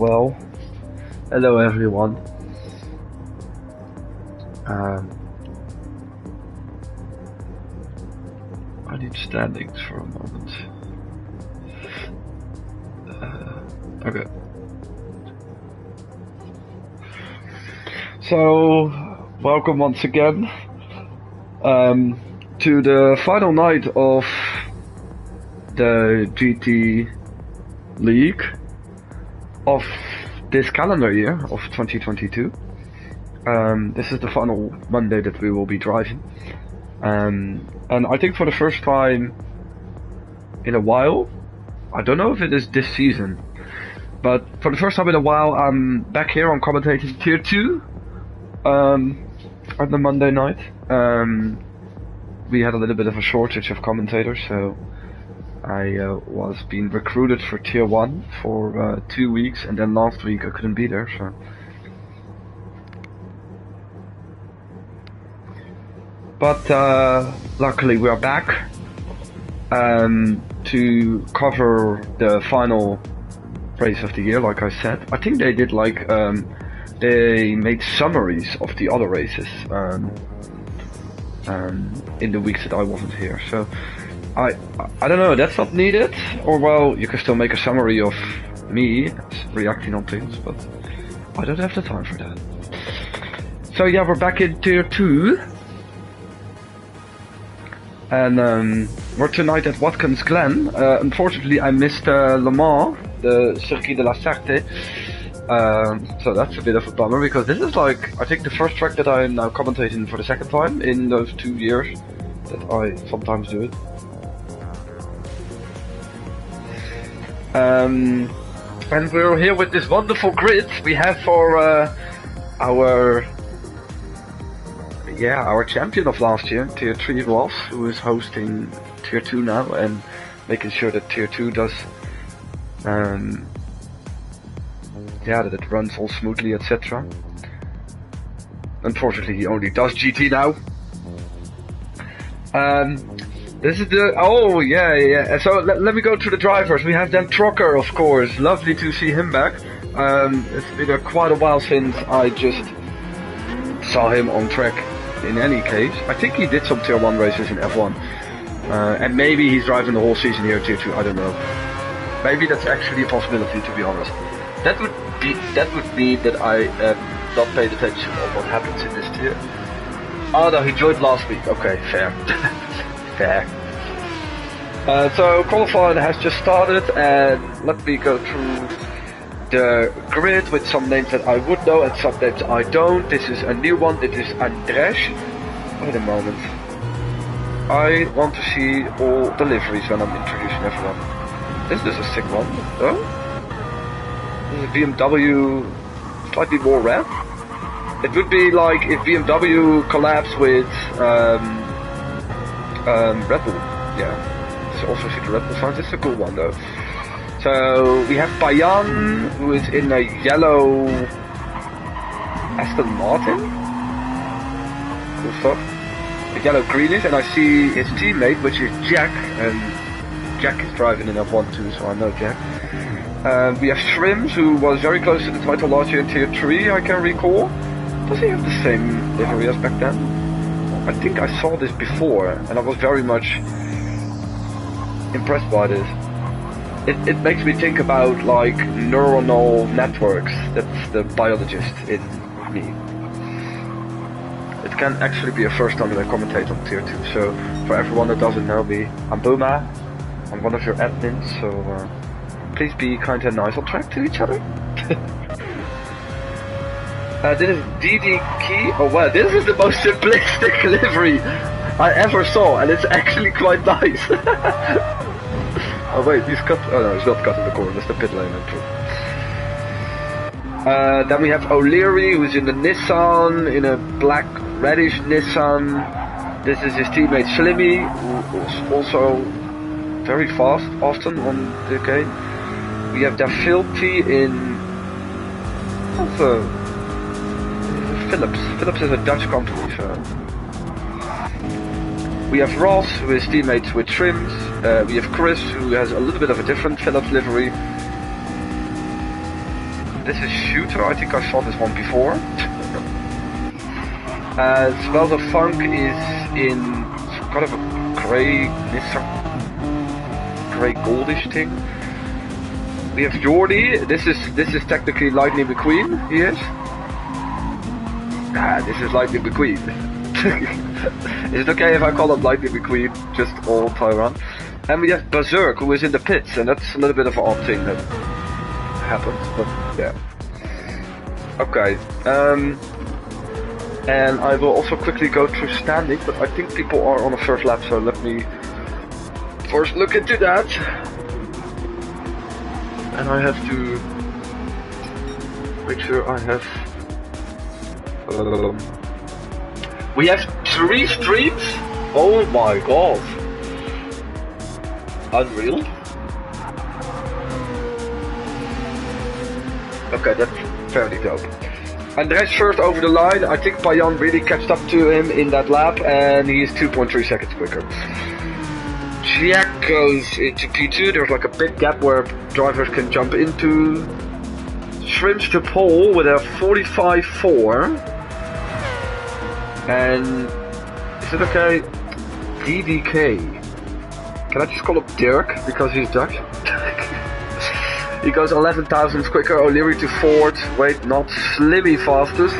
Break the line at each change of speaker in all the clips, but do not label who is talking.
Well, hello everyone. I need standings for a moment. Okay. So, welcome once again to the final night of the GT League of this calendar year of 2022. This is the final Monday that we will be driving. And I think for the first time in a while, I don't know if it is this season, but for the first time in a while I'm back here on commentating Tier 2 on the Monday night. We had a little bit of a shortage of commentators, so I was being recruited for Tier 1 for 2 weeks, and then last week I couldn't be there, so... But luckily we are back to cover the final race of the year, like I said. I think they did like, they made summaries of the other races in the weeks that I wasn't here, so I don't know, that's not needed, or well, you can still make a summary of me reacting on things, but I don't have the time for that. So yeah, we're back in Tier 2. And we're tonight at Watkins Glen. Unfortunately, I missed Le Mans, the Circuit de la Sarthe. So that's a bit of a bummer, because this is like, I think the first track that I'm now commentating for the second time in those 2 years that I sometimes do it. And we're here with this wonderful grid we have for our champion of last year, Tier 3 Ross, who is hosting Tier 2 now and making sure that Tier 2 does, that it runs all smoothly, etc. Unfortunately, he only does GT now. This is the, oh yeah. So let me go to the drivers. We have Dan Trocker, of course. Lovely to see him back. It's been quite a while since I just saw him on track. In any case, I think he did some Tier 1 races in F1, and maybe he's driving the whole season here in Tier 2, I don't know. Maybe that's actually a possibility, to be honest. That would mean that I not paid attention on what happens in this tier. Oh no, he joined last week, okay, fair. Fair. So qualifying has just started, and let me go through the grid with some names that I would know and some names I don't. This is a new one, it is Andres. Wait a moment. I want to see all the liveries when I'm introducing everyone. This is a sick one, though. This is BMW, slightly more red. It would be like if BMW collabs with Red Bull. Yeah, this also see the Red Bull signs. It's a cool one though. So we have Bayan, who is in a yellow Aston Martin. Cool stuff. A yellow greenish, and I see his teammate, which is Jack, and Jack is driving in F1 too, so I know Jack. We have Shrims, who was very close to the title last year in Tier 3, I can recall. Does he have the same livery as back then? I think I saw this before, and I was very much impressed by this. It makes me think about like neuronal networks. That's the biologist in me. It can actually be a first time that I commentate on Tier 2. So for everyone that doesn't know me, I'm Boma. I'm one of your admins. So please be kind and nice on track to each other. This is DD Key. Oh wow, this is the most simplistic livery I ever saw, and it's actually quite nice. Oh wait, he's cut. Oh no, he's not cutting the corner. That's the pit lane entry. Then we have O'Leary, who's in the Nissan, in a black reddish Nissan. This is his teammate Slimmy, who is also very fast, often on the game. We have Filthy in Philips. Philips is a Dutch company, so. We have Ross, who is teammates with Shrims. We have Chris, who has a little bit of a different Philips livery. This is Shooter, I think I saw this one before. As well, the Funk is in kind of a grey, grey goldish thing. We have Jordy. This is technically Lightning McQueen. He is. This is Lightning McQueen. Is it okay if I call him Lightning McQueen just all time around? And we have Berserk, who is in the pits, and that's a little bit of an odd thing that happens, but yeah. Okay. And I will also quickly go through standing, but I think people are on the first lap, so let me first look into that. And I have to make sure I have... we have 3 streets? Oh my god. Unreal. Okay, that's fairly dope. Andres first over the line. I think Payan really catched up to him in that lap, and he is 2.3 seconds quicker. Jack goes into P2. There's like a big gap where drivers can jump into. Shrimps to pole with a 45.4. And is it okay? DDK. Can I just call him Dirk because he's Dutch? He goes 11 thousandths quicker. O'Leary to fourth. Wait, not Slimmy fastest.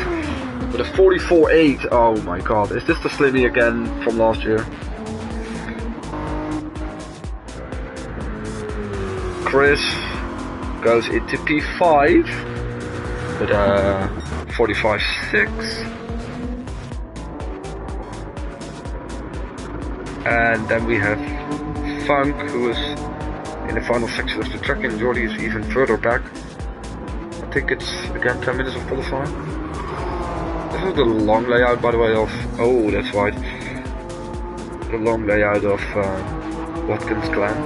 With a 44.8. Oh my god. Is this the Slimmy again from last year? Chris goes into P5 with a 45.6. And then we have Funk, who is in the final section of the track, and Jordy is even further back. I think it's again 10 minutes of qualifying. This is the long layout, by the way, of... oh, that's right. The long layout of Watkins Glen.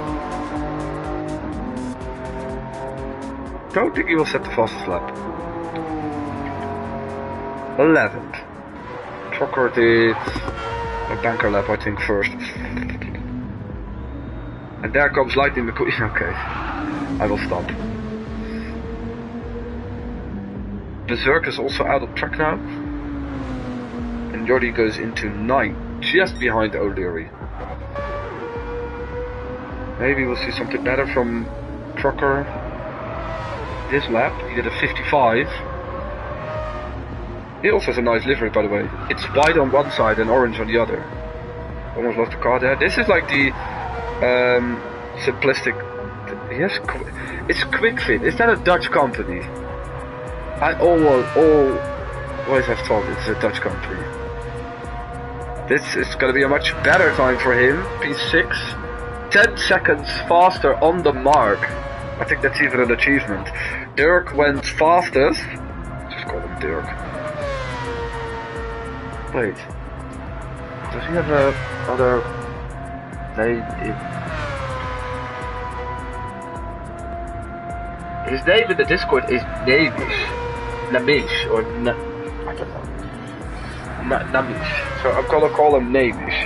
Don't think he will set the fastest lap. 11th. Trucker did a banker lap, I think, first. And there comes Lightning McQueen. Okay, I will stop. Berserk is also out of track now. And Jordy goes into 9th, just behind O'Leary. Maybe we'll see something better from Trucker this lap. He did a 55. He also has a nice livery, by the way. It's white on one side and orange on the other. Almost lost the car there. This is like the simplistic... yes, it's Quick Fit. Is that a Dutch company? I always have thought it's a Dutch company. This is going to be a much better time for him. P6. 10 seconds faster on the mark. I think that's even an achievement. Dirk went fastest. Just call him Dirk. Wait. Does he have another name? His name in the Discord is Namish. Namish, or I don't know. Namish. So I'm gonna call him Namish.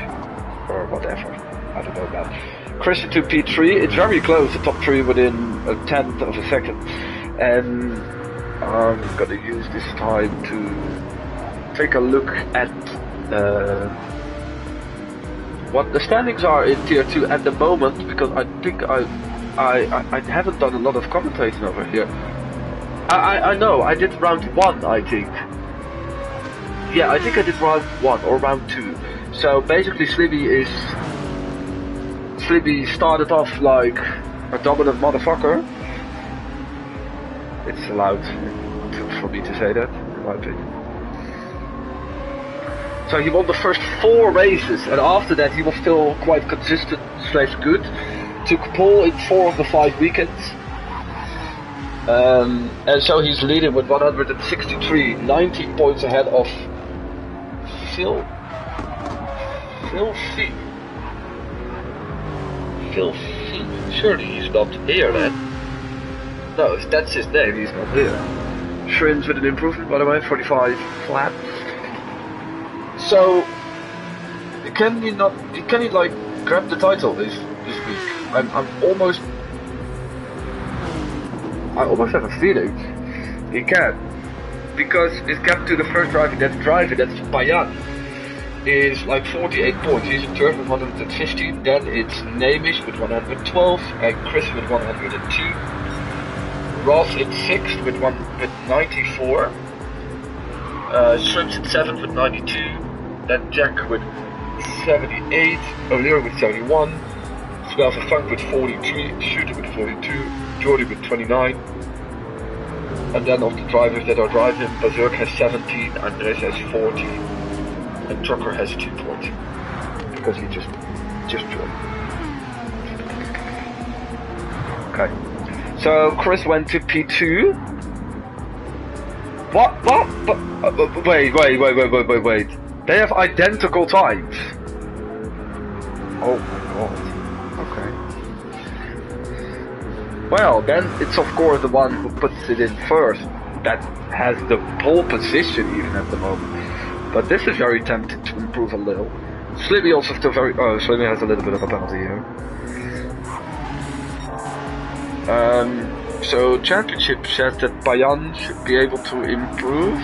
Or whatever. I don't know that. Christian to P3. It's very close, the top 3 within a tenth of a second. And I'm gonna use this time to take a look at what the standings are in tier 2 at the moment, because I think I haven't done a lot of commentating over here. I know, I did round 1, I think. Yeah, I think I did round 1 or round 2. So basically Slimmy started off like a dominant motherfucker. It's allowed for me to say that, in my opinion. So he won the first 4 races, and after that he was still quite consistent / good. Took pole in 4 of the 5 weekends. And so he's leading with 163, 19 points ahead of Phil C. Surely he's not here then. No, if that's his name, he's not here. Shrimps with an improvement, by the way, 45 flat. So, can he like grab the title this week? I almost have a feeling He can. Because his gap to the first driver that's Payan, is like 48 points. He's in third with 115, then it's Namish with 112, and Chris with 102. Ross in 6th with 94. Shrimps in 7th with 92. Then Jack with 78. O'Leary with 71. Smells of Funk with 43. Shooter with 42. Jordy with 29. And then of the drivers that are driving, Berserk has 17, Andres has 14, and Trucker has 2 points. Because he just joined. Okay. So Chris went to P2. What? Wait. They have identical times. Oh my god. Okay. Well, then it's of course the one who puts it in first that has the pole position even at the moment. But this is very tempting to improve a little. Slimmy also still very... Oh, Slimmy has a little bit of a penalty here. So Championship says that Payan should be able to improve.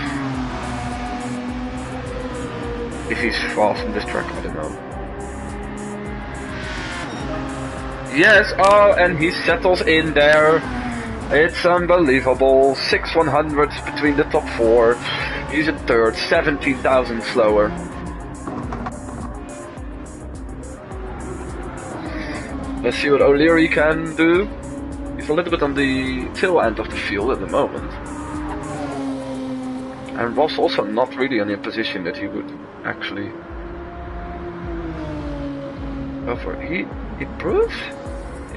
If he's fast on this track, I don't know. Yes, oh, and he settles in there. It's unbelievable. 6 100s between the top 4. He's in third, 17,000 slower. Let's see what O'Leary can do. He's a little bit on the tail end of the field at the moment. And Ross also not really in a position that he would actually go for it. He improves?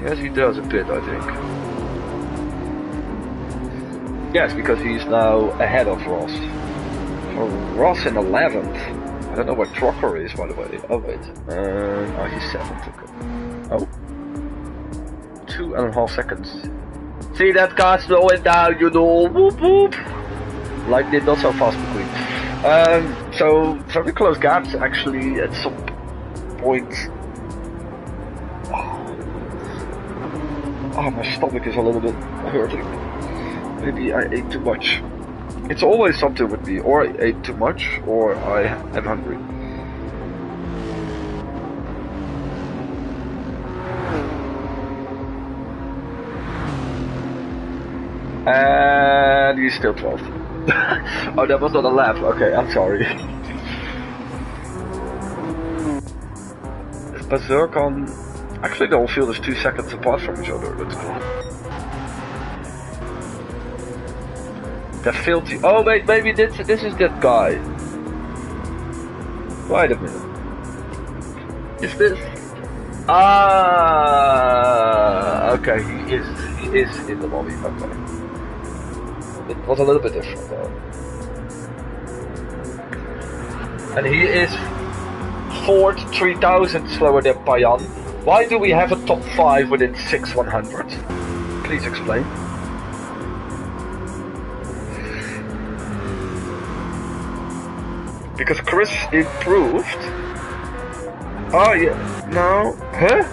Yes, he does a bit, I think. Yes, because he's now ahead of Ross. So Ross in 11th. I don't know where Trucker is, by the way. Oh, wait. Oh, he's 7th. Okay. Oh. 2.5 seconds. See that car slowing down, you know. Whoop whoop. Like did not so fast McQueen. So very close gaps actually at some point. Oh, my stomach is a little bit hurting. Maybe I ate too much. It's always something with me. Or I ate too much, or I am hungry. And he's still 12th. Oh, that was not a lap. Okay, I'm sorry. Is Berserk on... Actually, the whole field is 2 seconds apart from each other. That's cool. That field... Oh, wait, maybe this is that guy. Wait a minute. Is this... Ah, okay, he is in the lobby. Okay. It was a little bit different though. And he is 3,000 slower than Payan. Why do we have a top 5 within 6 100s? Please explain. Because Chris improved. Oh yeah, no, huh?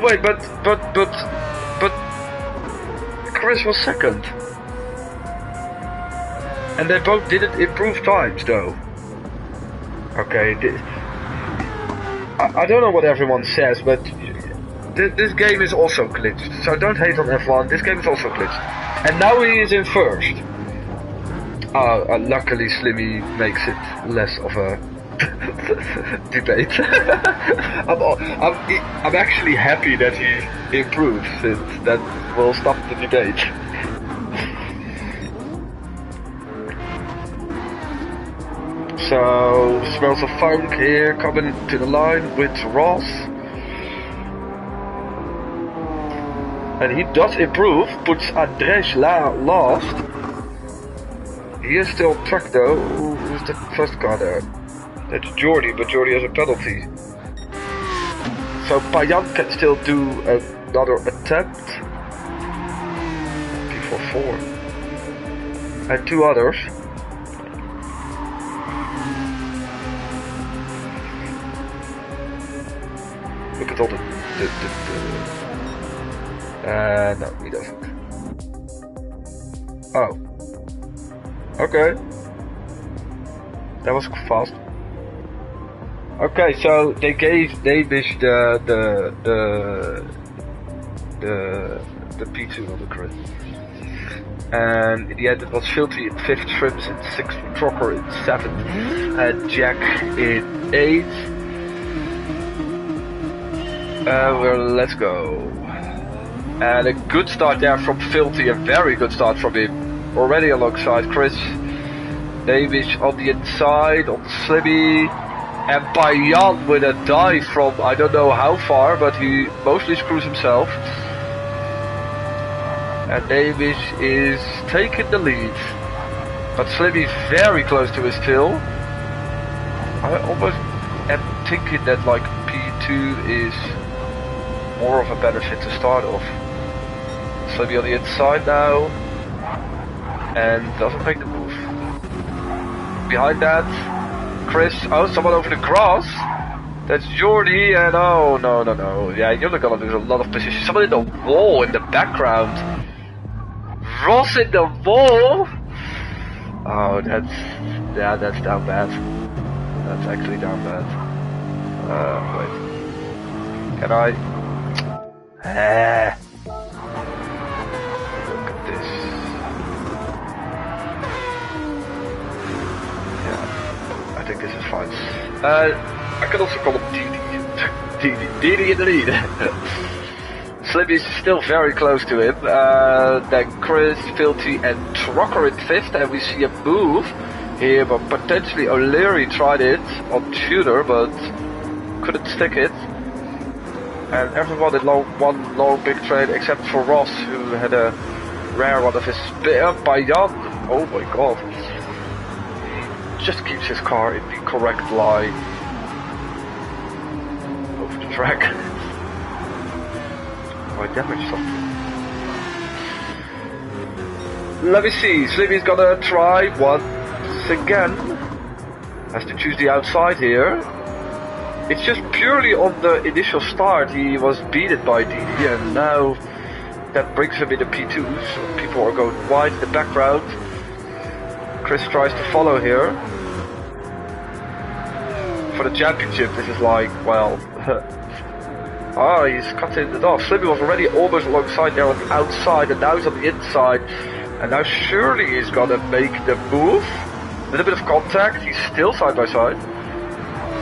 Wait, but Chris was 2nd. And they both didn't improve times though. Okay, I don't know what everyone says, but this game is also glitched. So don't hate on F1, this game is also glitched. And now he is in first. Luckily Slimmy makes it less of a debate. I'm actually happy that he improves, since that will stop the debate. So, Smells of Funk here coming to the line with Ross. And he does improve, puts Andres last. He is still track though. Who's the first car there? That's Jordy, but Jordy has a penalty. So Payan can still do another attempt. P44. And 2 others. Look at all the no, he doesn't. Oh. Okay. That was fast. Okay, so they gave Davish the P2 on the grid. And in the end it was Filthy in 5th, Shrimps in 6th, Trocker in 7th, and Jack in 8th. Well, let's go. And a good start there from Filthy, a very good start from him. Already alongside Chris. Davish on the inside, on the Slibby. And Bayan with a dive from I don't know how far, but he mostly screws himself. And Davish is taking the lead. But Slibby very close to his tail. I almost am thinking that like P2 is more of a better fit to start off. Slibby on the inside now. And doesn't make the move. Behind that, Chris, oh, someone over the grass. That's Jordy, and oh, no. Yeah, you're gonna lose a lot of position. Someone in the wall in the background. Ross in the wall? Oh, that's down bad. That's actually down bad. Wait. Can I? Look at this. Yeah, I think this is fine. I can also call him Didi in the lead. Slibby's still very close to him. Then Chris, Filthy and Trocker in 5th, and we see a move here, but potentially O'Leary tried it on Shooter, but couldn't stick it. And everyone in one long big train except for Ross, who had a rare one of his by Jan. Oh my god. He just keeps his car in the correct line over the track. Oh, I damaged something. Let me see, Slibby's gonna try once again. Has to choose the outside here. It's just purely on the initial start he was beaten by Didi, and now that brings him into P2, so people are going wide in the background. Chris tries to follow here. For the championship this is like, well... he's cutting it off. Slibby was already almost alongside there on the outside, and now he's on the inside. And now surely he's gonna make the move. A little bit of contact, he's still side by side.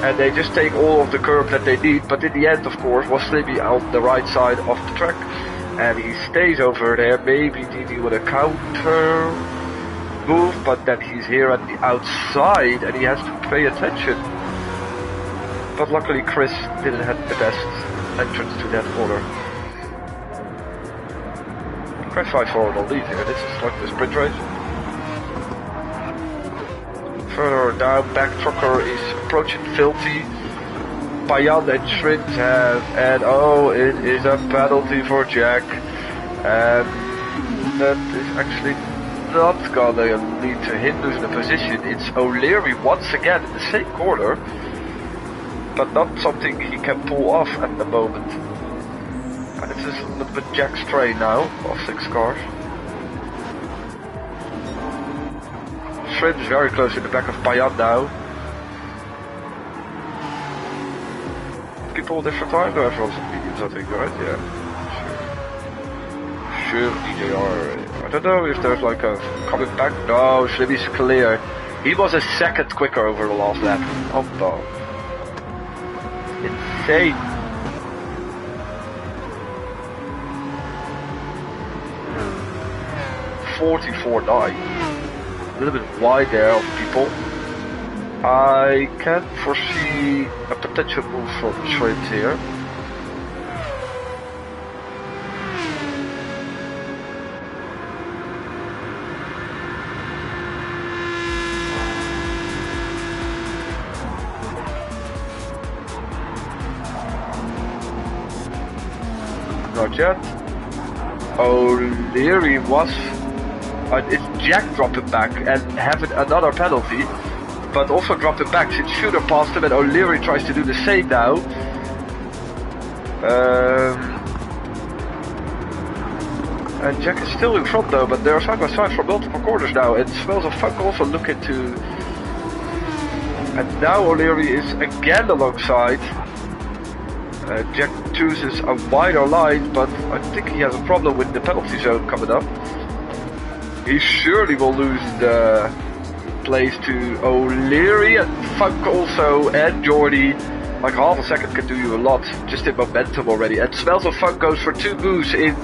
And they just take all of the curb that they need, but in the end, of course, was Slibby on the right side of the track. And he stays over there, maybe Didi with a counter move, but then he's here at the outside and he has to pay attention. But luckily Chris didn't have the best entrance to that corner. Chris fights for the lead here, this is like the sprint race. Further down, back Trucker is approaching Filthy. Bayan and Shrint have, and oh, it is a penalty for Jack. And that is actually not gonna lead to him losing the position. It's O'Leary once again in the same corner, but not something he can pull off at the moment. And this is a little bit Jack's train now, of 6 cars. Shrimp is very close in the back of Bayan now. People different time? No, everyone's on mediums, I think, right? Yeah. Sure, DJR. I don't know if there's like a coming back. No, Slibby's clear. He was a second quicker over the last lap. Oh no. Insane. .44.9. A little bit wide there of people. I can't foresee a potential move from Shrimps here. Not yet. O'Leary was... it's Jack dropping back and having another penalty. But also dropping back since Shooter passed him and O'Leary tries to do the same now. 44.9. And Jack is still in front though, but they're side by side from multiple corners now. And Smells of Funk also look into. And now O'Leary is again alongside. Jack chooses a wider line, but I think he has a problem with the penalty zone coming up. He surely will lose the place to O'Leary, and Funk also, and Jordy. Like half a second can do you a lot, just in momentum already. And Smells of Funk goes for 2 moves in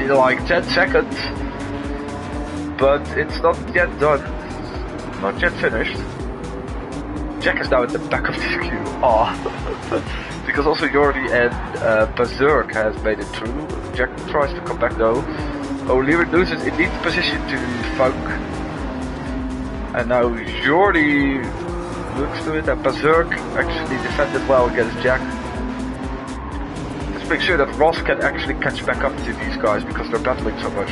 like 10 seconds. But it's not yet done. Not yet finished. Jack is now in the back of this queue. Aw. Because also Jordy and Berserk has made it through. Jack tries to come back though. O'Leary loses indeed position to Funk. And now Jordy looks to it, and Berserk actually defended well against Jack. Let's make sure that Ross can actually catch back up to these guys because they're battling so much.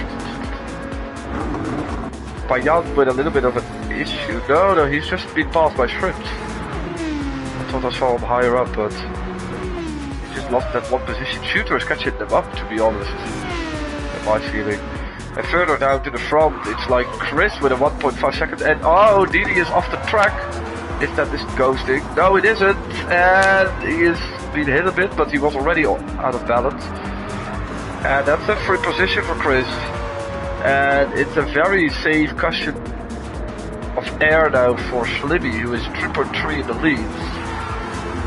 Payan with a little bit of an issue. No, he's just been passed by Shrimps. I thought I saw him higher up, but he just lost that one position. Shooter is catching them up, to be honest. That's my feeling. And further down to the front, it's like Chris with a 1.5 seconds, and oh, Didi is off the track. If that isn't ghosting. No, it isn't. And he has been hit a bit, but he was already out of balance. And that's a free position for Chris. And it's a very safe cushion of air now for Slibby, who is 3.3 in the lead.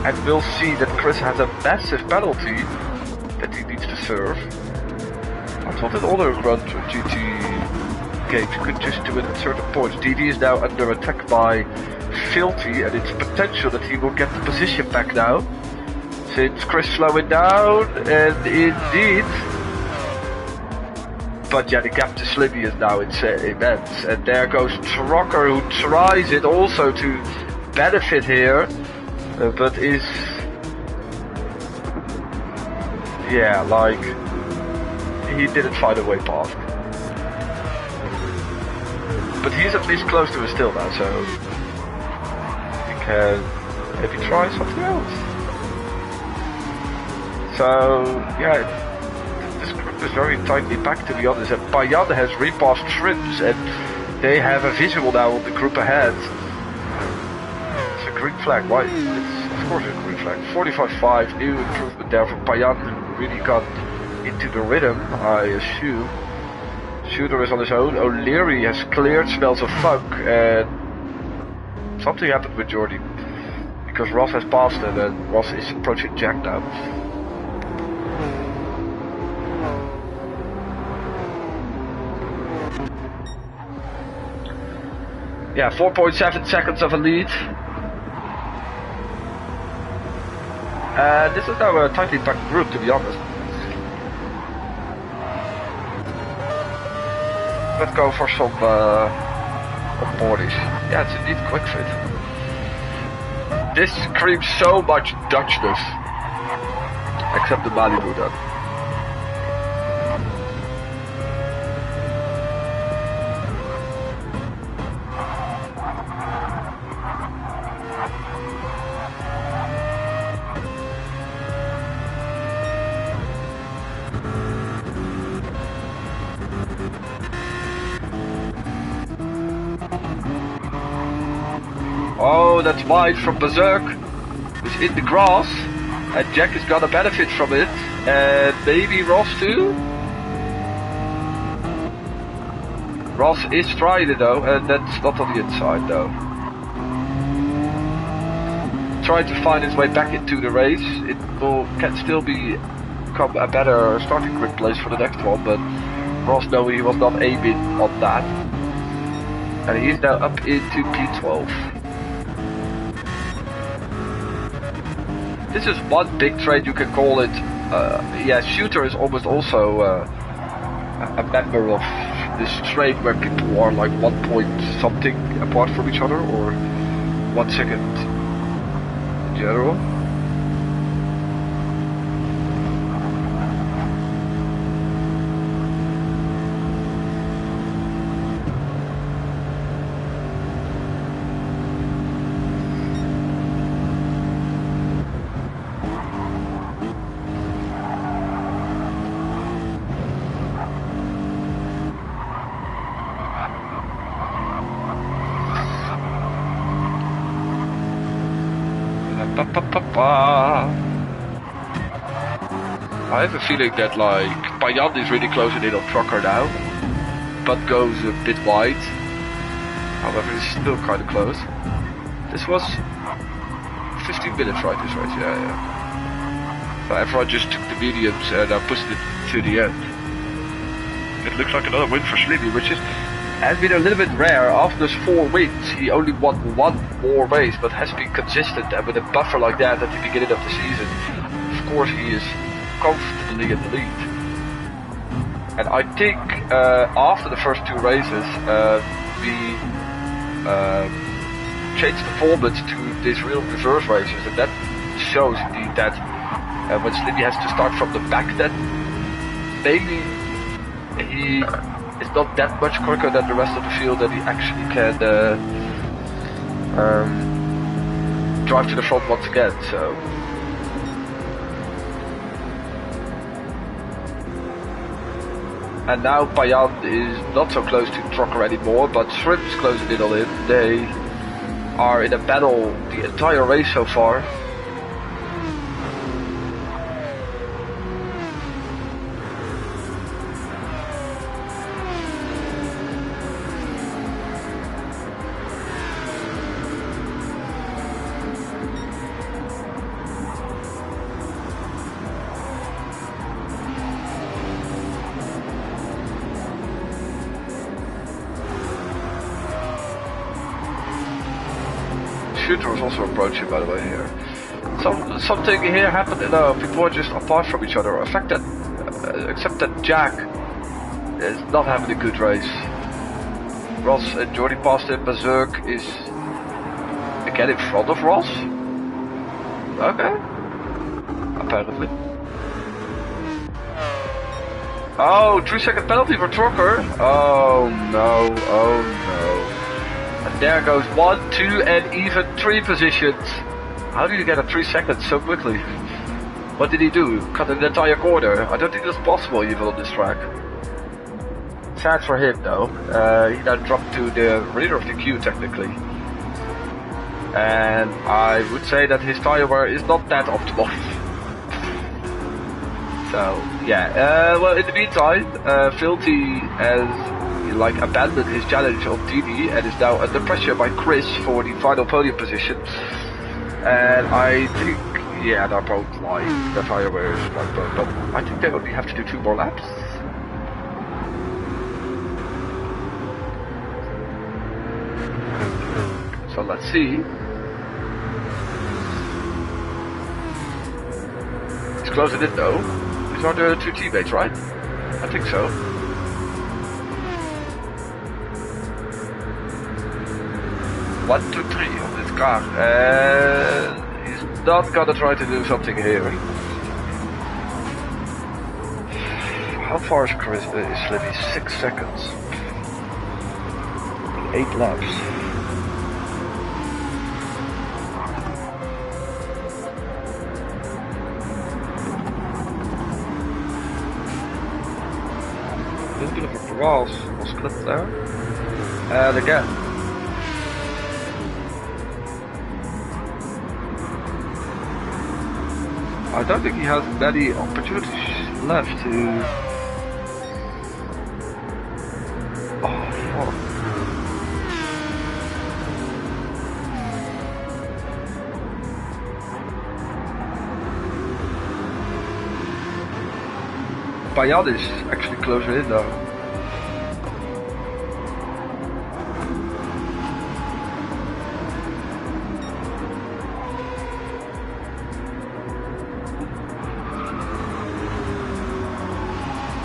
And we'll see that Chris has a massive penalty that he needs to serve. I thought in other Grand GT games you could just do it at certain points. DD is now under attack by Filthy, and it's potential that he will get the position back now. Since Chris slowing down, and indeed. But yeah, the gap to Slibby is now immense. And there goes Trocker, who tries it also to benefit here, but is. Yeah, like. He didn't find a way past. But he's at least close to it still now, so. He can maybe try something else. So, yeah, this group is very tightly packed, to be honest. And Payan has repassed Shrimps, and they have a visual now on the group ahead. It's a green flag. Why? It's, of course, it's a green flag. 45.5, new improvement there for Payan, who really got into the rhythm, I assume. Shooter is on his own. O'Leary has cleared Smells of Funk, and something happened with Jordy. Because Ross has passed him, and Ross is approaching Jack now. Yeah, 4.7 seconds of a lead. This is now a tightly packed group, to be honest. Let's go for some boardies. Yeah, it's indeed quick fit. This screams so much Dutchness. Except the Malibu then. Oh, that's wide from Berserk, who's in the grass, and Jack is gonna benefit from it, and maybe Ross too? Ross is trying it though, and that's not on the inside though. Trying to find his way back into the race. It can still become a better starting grid place for the next one, but Ross, no, he was not aiming on that. And he is now up into P12. This is one big trade, you can call it. Yeah, Shooter is almost also a member of this trade where people are like 1 point something apart from each other, or 1 second in general. Ba, ba, ba, ba. I have a feeling that like Payan is really closing in on Trucker now, but goes a bit wide. However, he's still kind of close. This was 15 minutes, right? This race, yeah. So everyone just took the mediums and pushed it to the end. It looks like another win for Slimy, which has been a little bit rare. After those 4 wins, he only won 1 more race, but has been consistent, and with a buffer like that at the beginning of the season, of course he is comfortably in the lead. And I think after the first 2 races, we changed the format to these real reverse races, and that shows indeed that when Slimy has to start from the back, then maybe he is not that much quicker than the rest of the field, that he actually can drive to the front once again. So and now Payan is not so close to Trucker anymore, but Shrimp's closing in on him. They are in a battle the entire race so far. Shooter was also approaching, by the way, here. Something here happened, people are just apart from each other. In fact, that, except that Jack is not having a good race. Ross and Jordy passed him. Berserk is again in front of Ross. Okay. Apparently. Oh, 3-second penalty for Trucker. Oh no, oh no. And there goes 1, 2 and even 3 positions. How did you get a 3 seconds so quickly? What did he do? Cut an entire corner? I don't think that's possible even on this track. Sad for him though. He now dropped to the rear of the queue technically. And I would say that his tire wear is not that optimal. So yeah, well in the meantime, Filthy has abandoned his challenge on TV and is now under pressure by Chris for the final podium position. And I think, yeah, they're both like, the tire wear is like both, but I think they only have to do 2 more laps. So let's see. He's closing it though. These are the 2 teammates, right? I think so. One, 2, 3 on this car, and he's not gonna try to do something here. How far is Slimy? 6 seconds. 8 laps. A little bit of a cross was clipped there. And again. I don't think he has many opportunities left to... Oh, fuck. Payan is actually closer in though.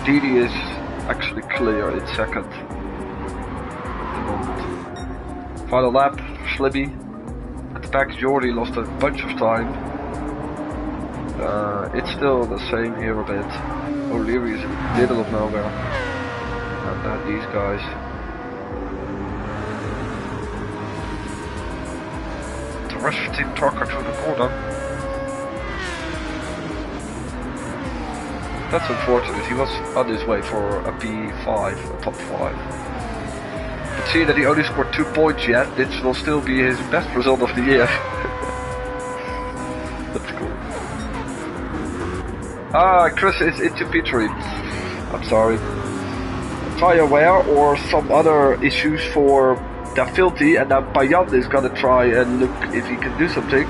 Didi is actually clear in second. Final lap, Slimy. At the back, Jordy lost a bunch of time. It's still the same here a bit. O'Leary is in the middle of nowhere. And then these guys. The rest of Team Trucker to the corner. That's unfortunate, he was on his way for a P5, a top 5. But seeing that he only scored 2 points yet, this will still be his best result of the year. Ah, Chris is into P3. I'm sorry. Tire wear or some other issues for the Filthy, and now Payan is gonna try and look if he can do something.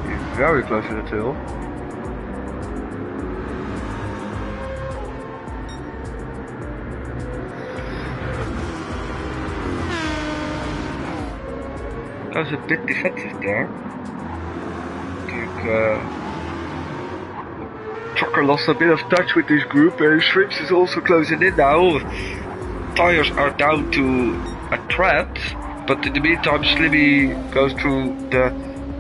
He's very close to the tail. I was a bit defensive there. I think Trucker lost a bit of touch with this group, and Shrimps is also closing in now. Tires are down to a thread, but in the meantime Slimmy goes through the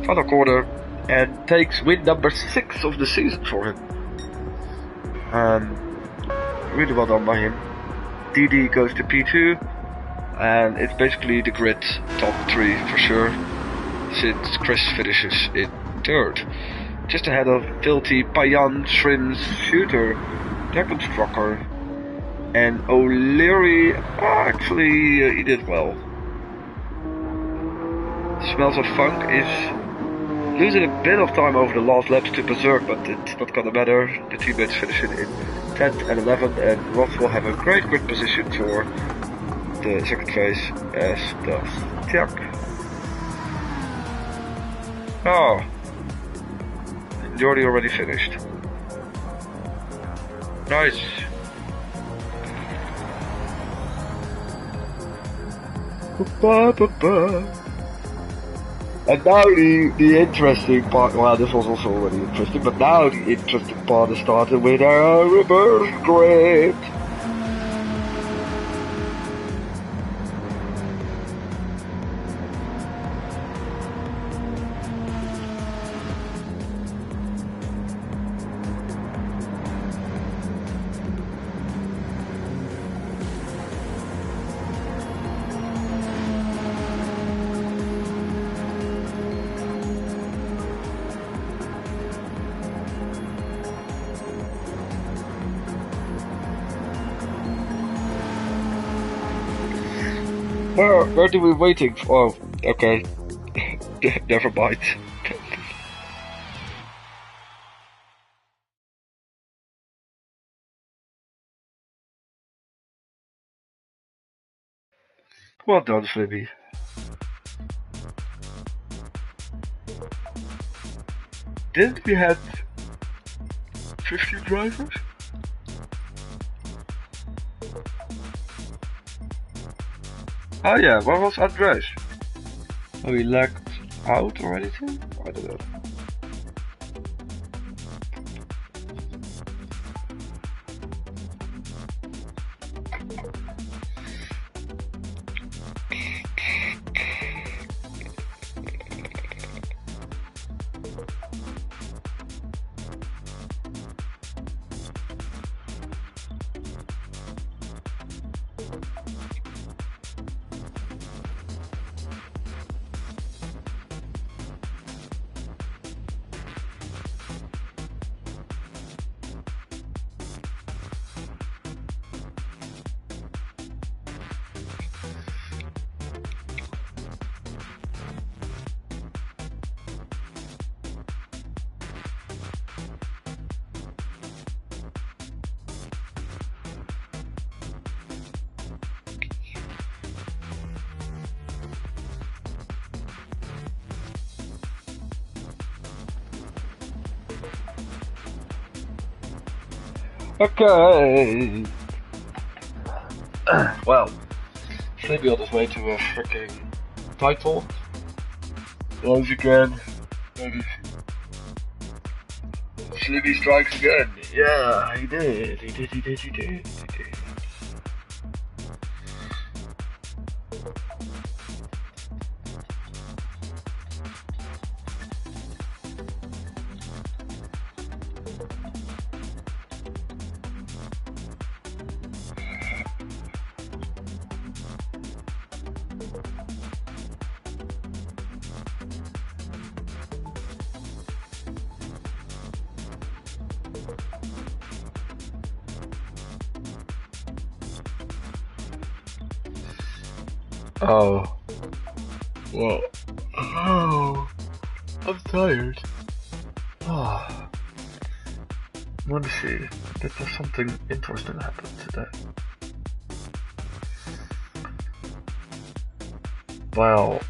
final corner and takes win number 6 of the season for him. Really well done by him. DD goes to P2, and it's basically the grid top 3 for sure, since Chris finishes in 3rd. Just ahead of Filthy, Payan, Shrimps, Shooter, Dragon's Trucker, and O'Leary. Actually, he did well. Smells of Funk is losing a bit of time over the last laps to Berserk, but it's not gonna matter. The teammates finishing in 10th and 11th, and Ross will have a great grid position for the second phase, as does Tiak. Oh, Jordi already finished. Nice. And now the interesting part, well, this was also already interesting, but now the interesting part is starting with our reverse grid. Where are we waiting for? Oh, okay. Never mind. Well done, Flimmy. Didn't we have 15 drivers? Oh yeah, where was Andres? Oh, he lagged out or anything? I don't know. Okay. Well, Slimmy on his way to a freaking title. Once again, maybe Slimmy strikes again. Yeah, he did. He did. Oh. Well. Oh. I'm tired. Oh. Let me see. Did there something interesting happen today? Well.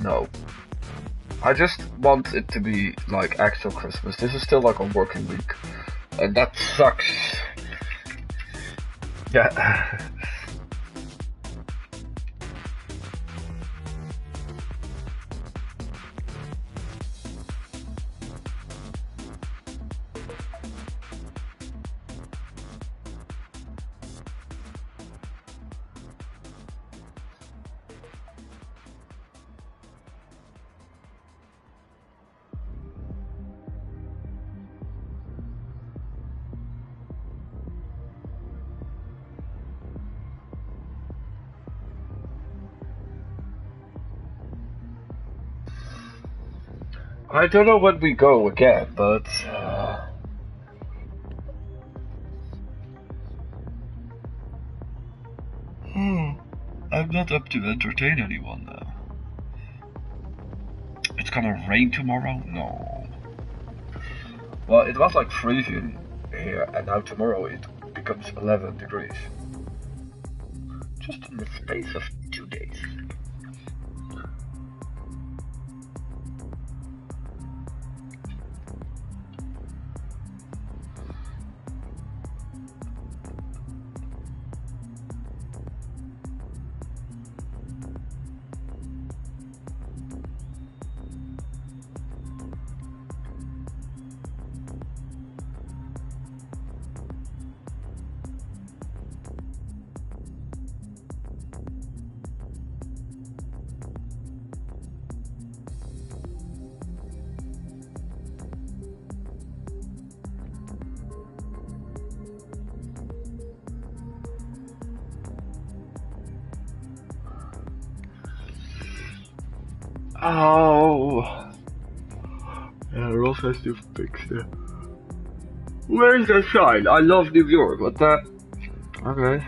No. I just want it to be like actual Christmas. This is still like a working week. And that sucks. Yeah. I don't know when we go again, but I'm not up to entertain anyone now. It's gonna rain tomorrow? No. Well, it was like freezing here, and now tomorrow it becomes 11 degrees. Just in the space of 2 days. Oh. Yeah, Ross has to fix it. Where's the sign? I love New York. What the? Okay.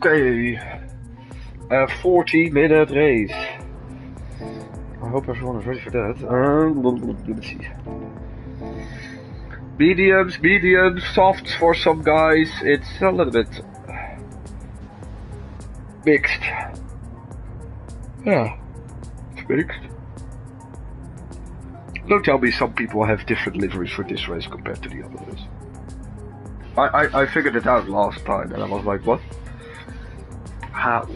Okay, a 40-minute race. I hope everyone is ready for that. Let's see. Mediums, softs for some guys. It's a little bit mixed. Yeah, it's mixed. Don't tell me some people have different liveries for this race compared to the other race. I figured it out last time and I was like, what? How?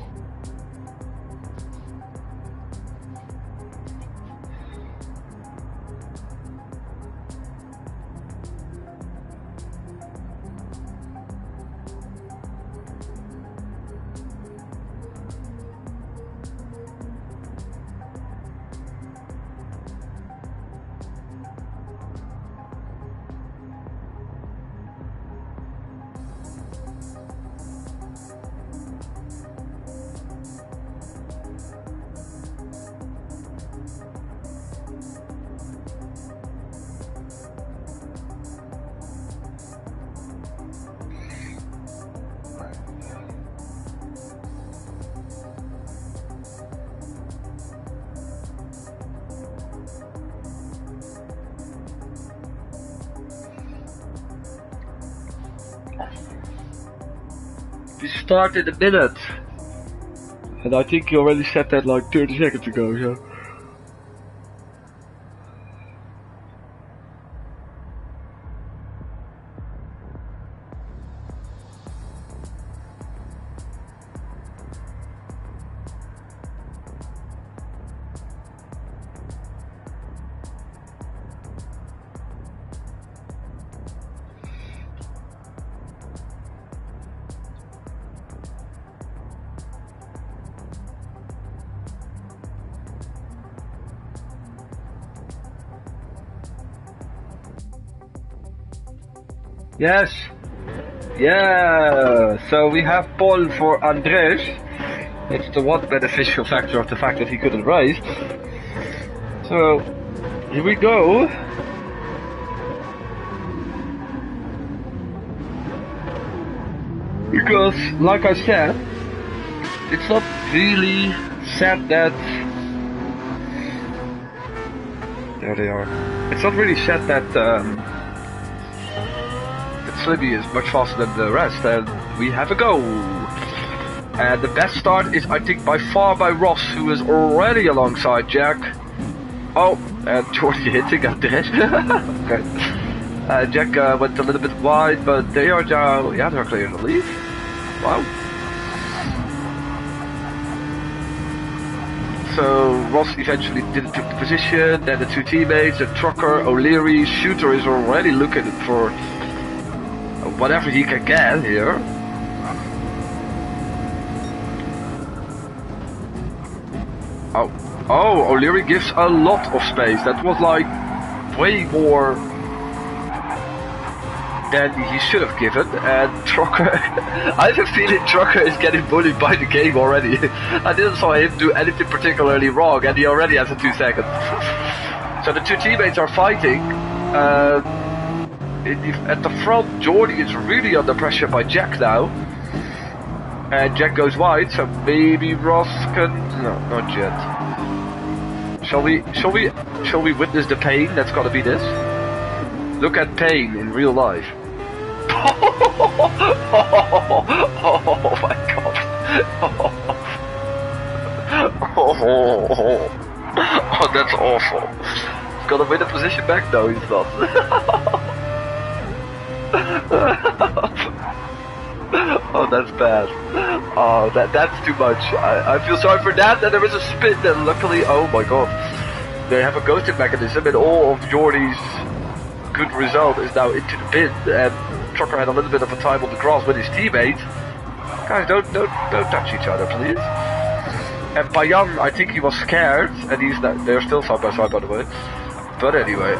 We start in a minute. And I think you already said that like 30 seconds ago, so. Yes. Yeah. So we have pole for Andres. It's the one beneficial factor of the fact that he couldn't race. So here we go. Because, like I said, it's not really said that. There they are. It's not really said that. Slippy is much faster than the rest, and we have a go. And the best start is, I think, by far by Ross, who is already alongside Jack. Oh, and Jordy hitting Andres. Okay. Jack went a little bit wide, but they are now, yeah, they're clear the lead. Wow. So Ross eventually didn't take the position, then the two teammates, the trucker, O'Leary, Shooter is already looking for whatever he can get here. Oh, O'Leary gives a lot of space. That was like way more than he should have given. And Trucker, I have a feeling Trucker is getting bullied by the game already. I didn't saw him do anything particularly wrong, and he already has a 2 seconds. So the two teammates are fighting. At the front, Jordy is really under pressure by Jack now. And Jack goes wide, so maybe Ross can... No, not yet. Shall we witness the pain that's gonna be this? Look at pain in real life. Oh my god. Oh, that's awful. He's gonna win the position back? No, he's not. Oh, that's bad. Oh, that's too much. I feel sorry for that. And there is a spin, and luckily, oh my god, they have a ghosting mechanism, and all of Jordy's good result is now into the bin. And Trucker had a little bit of a time on the grass with his teammate. Guys, don't touch each other, please. And Bayan, I think he was scared, and they're still side by side, by the way. But anyway,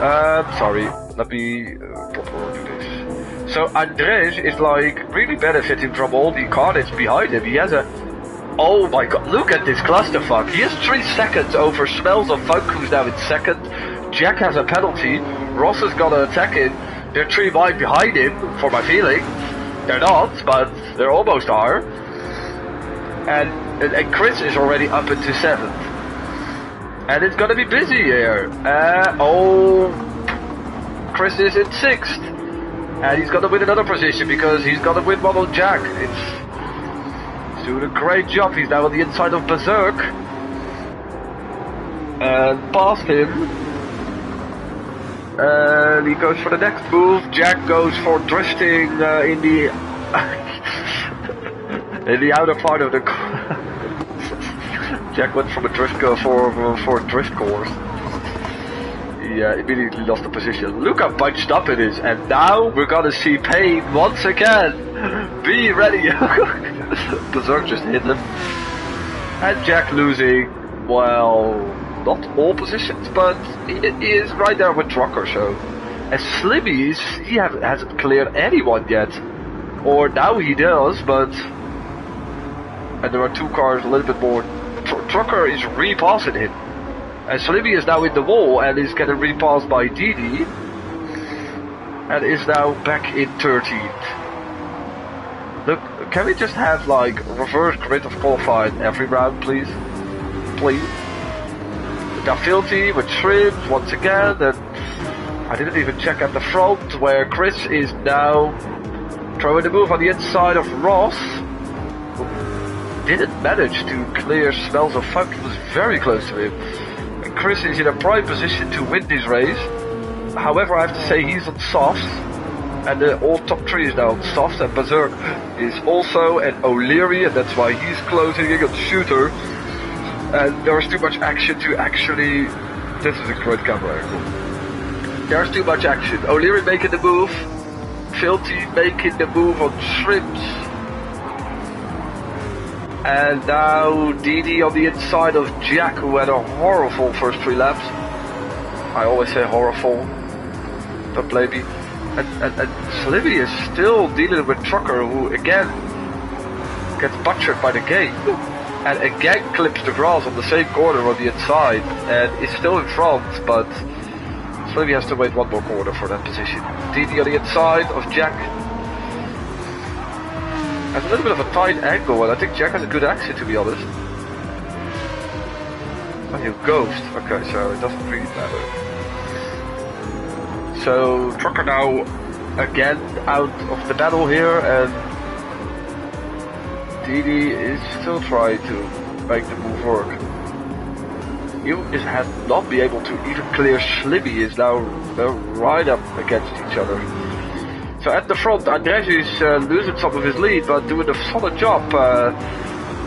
sorry. Let me properly do this. So Andres is like really benefiting from all the carnage behind him. He has a... Oh my god, look at this clusterfuck. He has 3 seconds over Smells of Funk, who's now in second. Jack has a penalty. Ross is gonna attack him. They're 3 wide behind him, for my feeling. They're not, but they almost are. And Chris is already up into 7th. And it's gonna be busy here. Chris is in 6th. And he's gonna win another position because he's gonna win one on Jack. He's doing a great job. He's now on the inside of Berserk. And past him. And he goes for the next move. Jack goes for drifting in the in the outer part of the Jack went from a drift for a drift course. He immediately lost the position. Look how bunched up it is, and now we're gonna see pain once again. Be ready. Berserk just hit him, and Jack losing. Well, not all positions, but he is right there with Trucker. So, as Slimmies, he hasn't cleared anyone yet, or now he does, but. And there are 2 cars a little bit more. Trucker is repassing him. And Slimmy is now in the wall and is getting repassed by Didi. And is now back in 13th. Look, can we just have like reverse grid of qualifying every round, please? Please. Now Filthy with Shrimps once again. And I didn't even check at the front where Chris is now throwing the move on the inside of Ross. didn't manage to clear Smells of Funk. He was very close to him. And Chris is in a prime position to win this race. However, I have to say he's on softs, and all top 3 is now on softs, and Berserk is also, and O'Leary, and that's why he's closing in on Shooter. And there's too much action to actually... This is a great camera angle. There's too much action. O'Leary making the move, Filthy making the move on Shrimps. And now Didi on the inside of Jack, who had a horrible first 3 laps. I always say horrible. Don't blame me. And Slimmy is still dealing with Trucker, who again gets butchered by the gate. And again clips the grass on the same corner on the inside. And is still in front, but Slimmy has to wait 1 more corner for that position. Didi on the inside of Jack. Has a little bit of a tight angle, and I think Jack has a good exit, to be honest. Oh, you ghost. Okay, so it doesn't really matter. So Trucker now again out of the battle here, and Didi is still trying to make the move work. He has not been able to even clear Slimmy, is now right up against each other. So at the front, Andres is losing some of his lead, but doing a solid job.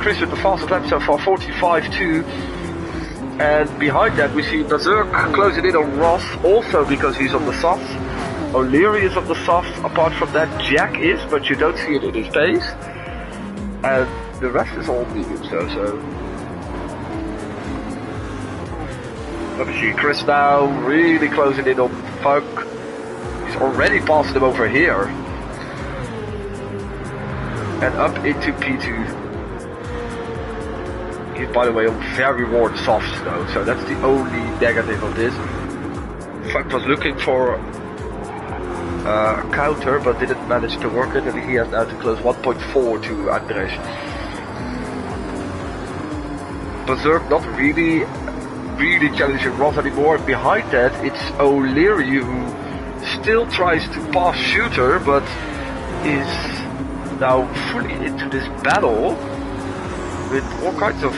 Chris with the fastest lap so far, 45.2. And behind that we see Berserk closing in on Ross, also because he's on the softs. O'Leary is on the softs, apart from that Jack is, but you don't see it in his pace. And the rest is all mediums though, so... Let me see, Chris now really closing in on Funk. He's already passed him over here. And up into P2. He's, by the way, on very worn softs though, so that's the only negative of this. Funk was looking for a counter, but didn't manage to work it, and he has now to close 1.4 to Andres. Berserk not really challenging Ross anymore. Behind that, it's O'Leary who still tries to pass Shooter, but is now fully into this battle with all kinds of...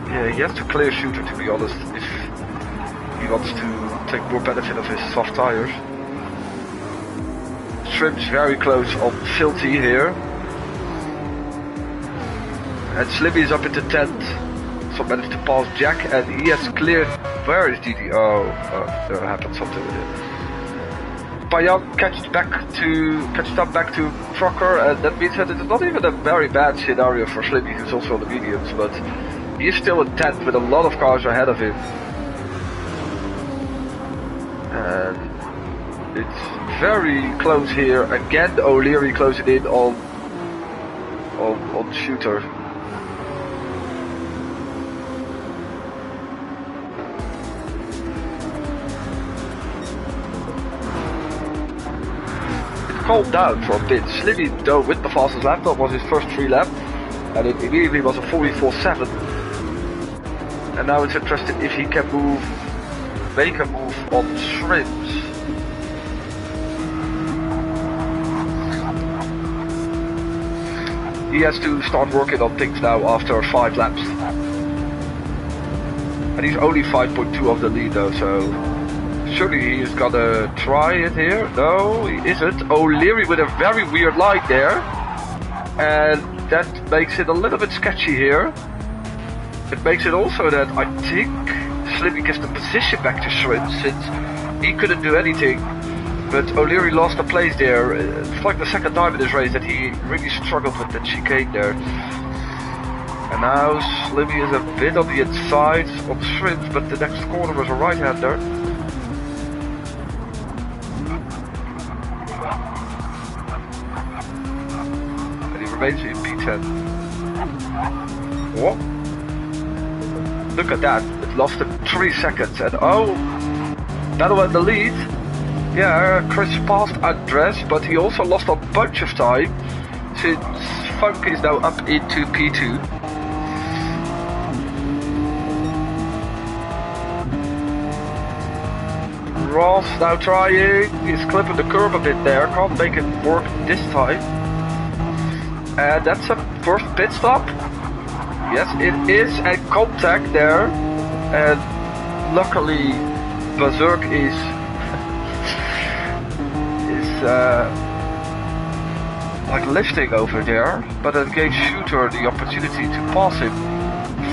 Yeah, he has to clear Shooter, to be honest, if he wants to take more benefit of his soft tires. Shrimp's very close on Filthy here. And Slimmy is up into 10th. So managed to pass Jack, and he has cleared... Where is Didi? Oh, there happened something with it. Payan catched up back to Trucker, and that means that it's not even a very bad scenario for Slimmy, who's also on the mediums, but he is still in 10th with a lot of cars ahead of him. And it's very close here. Again, O'Leary closing in on Shooter. Calmed down for a bit. Slimmy though with the fastest lap, that was his first 3 lap, and it immediately was a 44.7. And now it's interesting if he can make a move on Shrimps. He has to start working on things now after 5 laps. And he's only 5.2 of the lead though, so... Surely he is gonna try it here. No, he isn't. O'Leary with a very weird line there. And that makes it a little bit sketchy here. It makes it also that I think Slimmy gets the position back to Shrimp, since he couldn't do anything. But O'Leary lost the place there. It's like the second time in this race that he really struggled with that chicane there. And now Slimmy is a bit on the inside on Shrimp, but the next corner was a right-hander. In P10. Whoa. Look at that. It lost him 3 seconds. And oh, battle at the lead. Yeah, Chris passed Andres, but he also lost a bunch of time since Funk is now up into P2. Ross now trying. He's clipping the curb a bit there. Can't make it work this time. And that's a first pit stop. Yes, it is a contact there. And luckily, Berserk is like lifting over there, but it gave Shooter the opportunity to pass him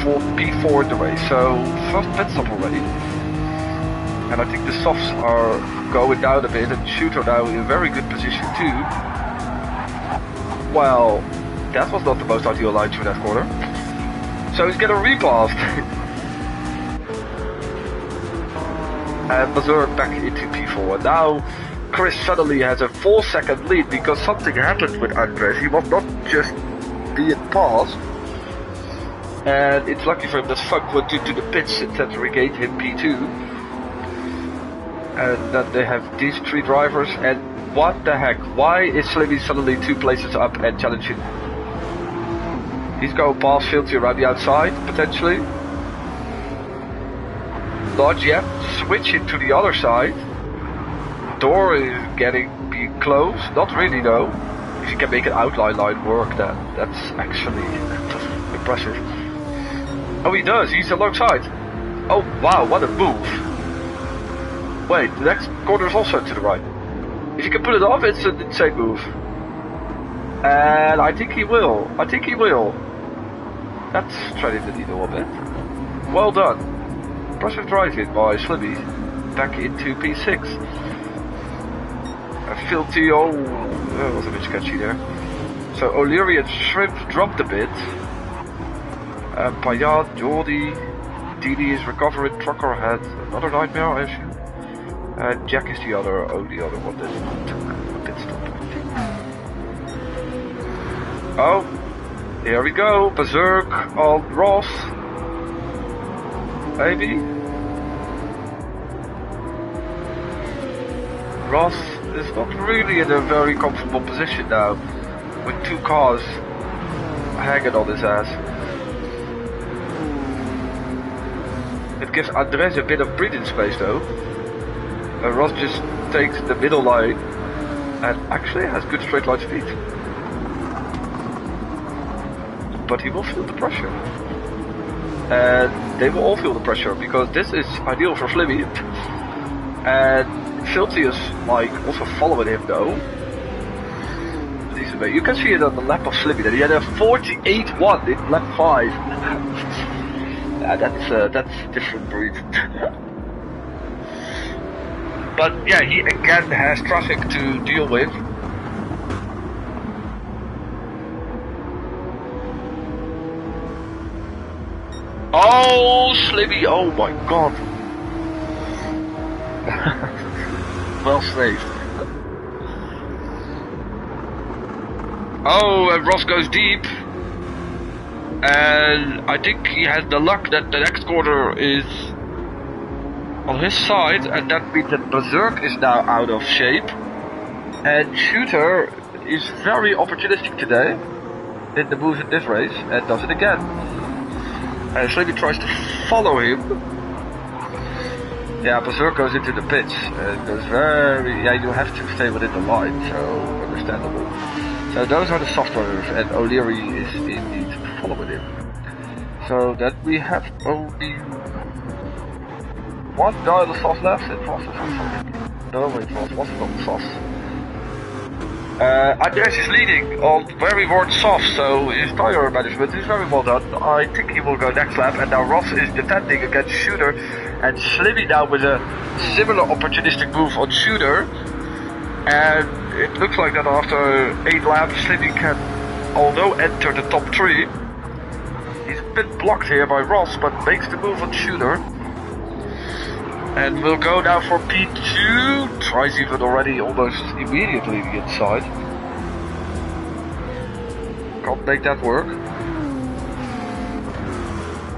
for P4 in the race. So first pit stop already. And I think the softs are going down a bit, and Shooter now in a very good position too. Well, that was not the most ideal line through that corner. So he's getting repassed. And Berserk back into P4. And now Chris suddenly has a 4-second lead because something happened with Andres. He was not just being passed. And it's lucky for him that Funk went into the pits and that regained him P2. And then they have these three drivers, and what the heck? Why is Slimmy suddenly 2 places up and challenging? He's going past Filthy around the outside, potentially. Not yet. Switch it to the other side. Door is being closed. Not really though. If you can make an outline line work, then that's actually impressive. Oh, he does. He's alongside. Oh wow, what a move. Wait, the next corner is also to the right. If you can pull it off, it's an insane move. And I think he will. That's threading the needle a bit. Well done. Impressive driving by Slimmy. Back into P6. Filthy, oh, that was a bit sketchy there. So O'Leary and Shrimp dropped a bit. Payat, Jordi, Didi is recovering. Trucker had another nightmare, I assume. Jack is the other one that took a pit stop, I think. Oh, here we go. Berserk on Ross. Maybe. Ross is not really in a very comfortable position now, with 2 cars hanging on his ass. It gives Andres a bit of breathing space though. Ross just takes the middle line and actually has good straight line speed. But he will feel the pressure. And they will all feel the pressure because this is ideal for Slimmy. And Filthy is like also following him though. You can see it on the lap of Slimmy that he had a 48.1 in lap 5. Yeah, that's different breed. But yeah, he again has traffic to deal with. Oh, Slimmy, oh my god. Well saved. Oh, and Ross goes deep. And I think he has the luck that the next corner is on his side, and that means that Berserk is now out of shape. And Shooter is very opportunistic today in the moves in this race, and does it again. And Slimmy tries to follow him. Yeah, Berserk goes into the pits, and goes very... Yeah, you have to stay within the line, so understandable. So those are the soft runners, and O'Leary is indeed following him. So that we have only... one guy on the soft left, it was the soft. No, it was not the soft. Andres is leading on very worn soft, so his tire management is very well done. I think he will go next lap, and now Ross is defending against Shooter, and Slimmy now with a similar opportunistic move on Shooter. And it looks like that after 8 laps, Slimmy can, although enter the top 3, he's a bit blocked here by Ross, but makes the move on Shooter. And we'll go now for P2. Tries even already almost immediately the inside. Can't make that work.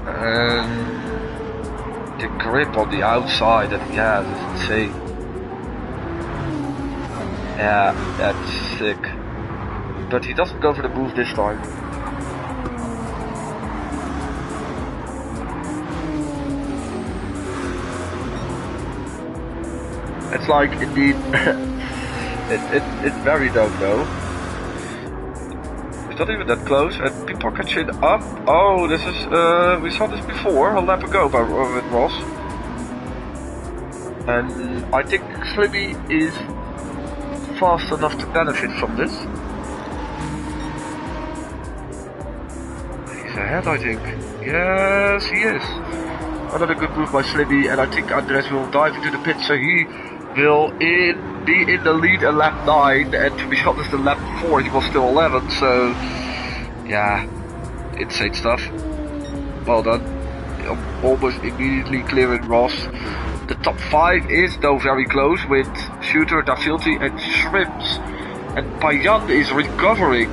And the grip on the outside that he has is insane. Yeah, that's sick. But he doesn't go for the move this time. It's like, indeed, it's very dumb though. It's not even that close, and people are catching up. Oh, this is, we saw this before, a lap ago with Ross. And I think Slimmy is fast enough to benefit from this. He's ahead, I think. Yes, he is. Another good move by Slimmy, and I think Andres will dive into the pit, so he will be in the lead at lap 9, and to be honest, in lap 4 he was still 11, so yeah, insane stuff. Well done. Almost immediately clearing Ross. The top 5 is though very close with Shooter, Dafilti and Shrimps, and Payan is recovering.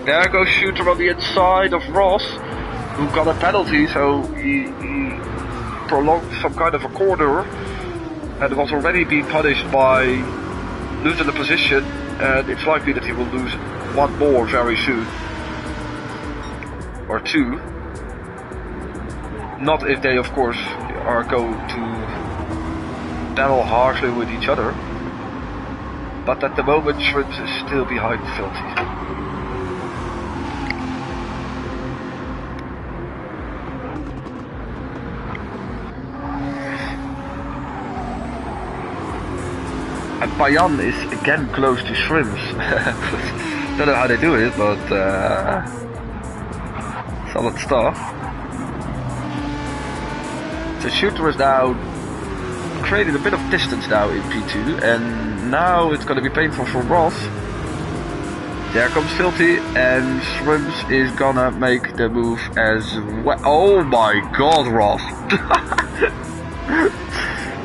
There goes Shooter on the inside of Ross, who got a penalty, so he prolonged some kind of a corner and was already being punished by losing the position, and it's likely that he will lose one more very soon. Or 2. Not if they, of course, are going to battle harshly with each other. But at the moment, Shrimps is still behind Filthy. And Payan is again close to Shrimps. Don't know how they do it, but solid stuff. The Shooter is now created a bit of distance now in P2, and now it's going to be painful for Ross. There comes Filthy, and Shrimps is gonna make the move as well. Oh my god, Ross!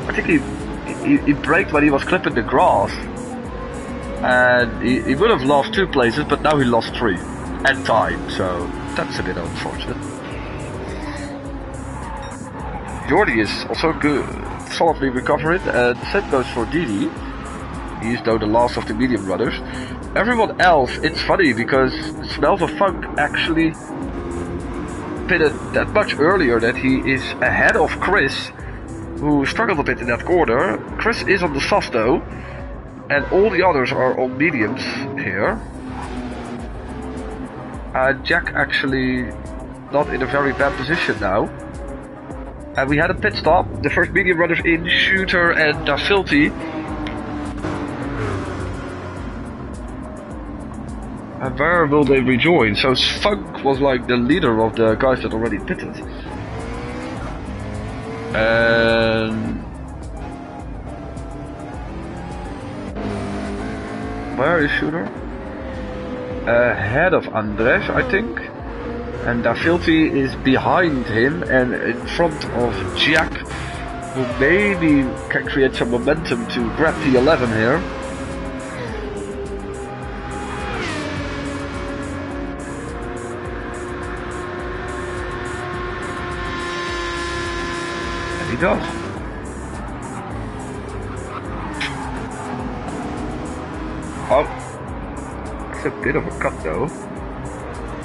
I think he braked when he was clipping the grass, and he would have lost 2 places, but now he lost 3 and time, so that's a bit unfortunate. Jordi is also good, solidly recovering, and the same goes for Didi. He is though the last of the medium runners. Everyone else, it's funny because Smells of Funk actually pitted that much earlier that he is ahead of Chris, who struggled a bit in that corner. Chris is on the soft though, and all the others are on mediums here. Jack actually not in a very bad position now. And we had a pit stop, the first medium runners in, Shooter and Dafilti. And where will they rejoin? So Funk was like the leader of the guys that already pitted. And where is Shooter? Ahead of Andres, I think. And Dafilti is behind him and in front of Jack, who maybe can create some momentum to grab the 11 here. And he does. Oh, it's a bit of a cut though.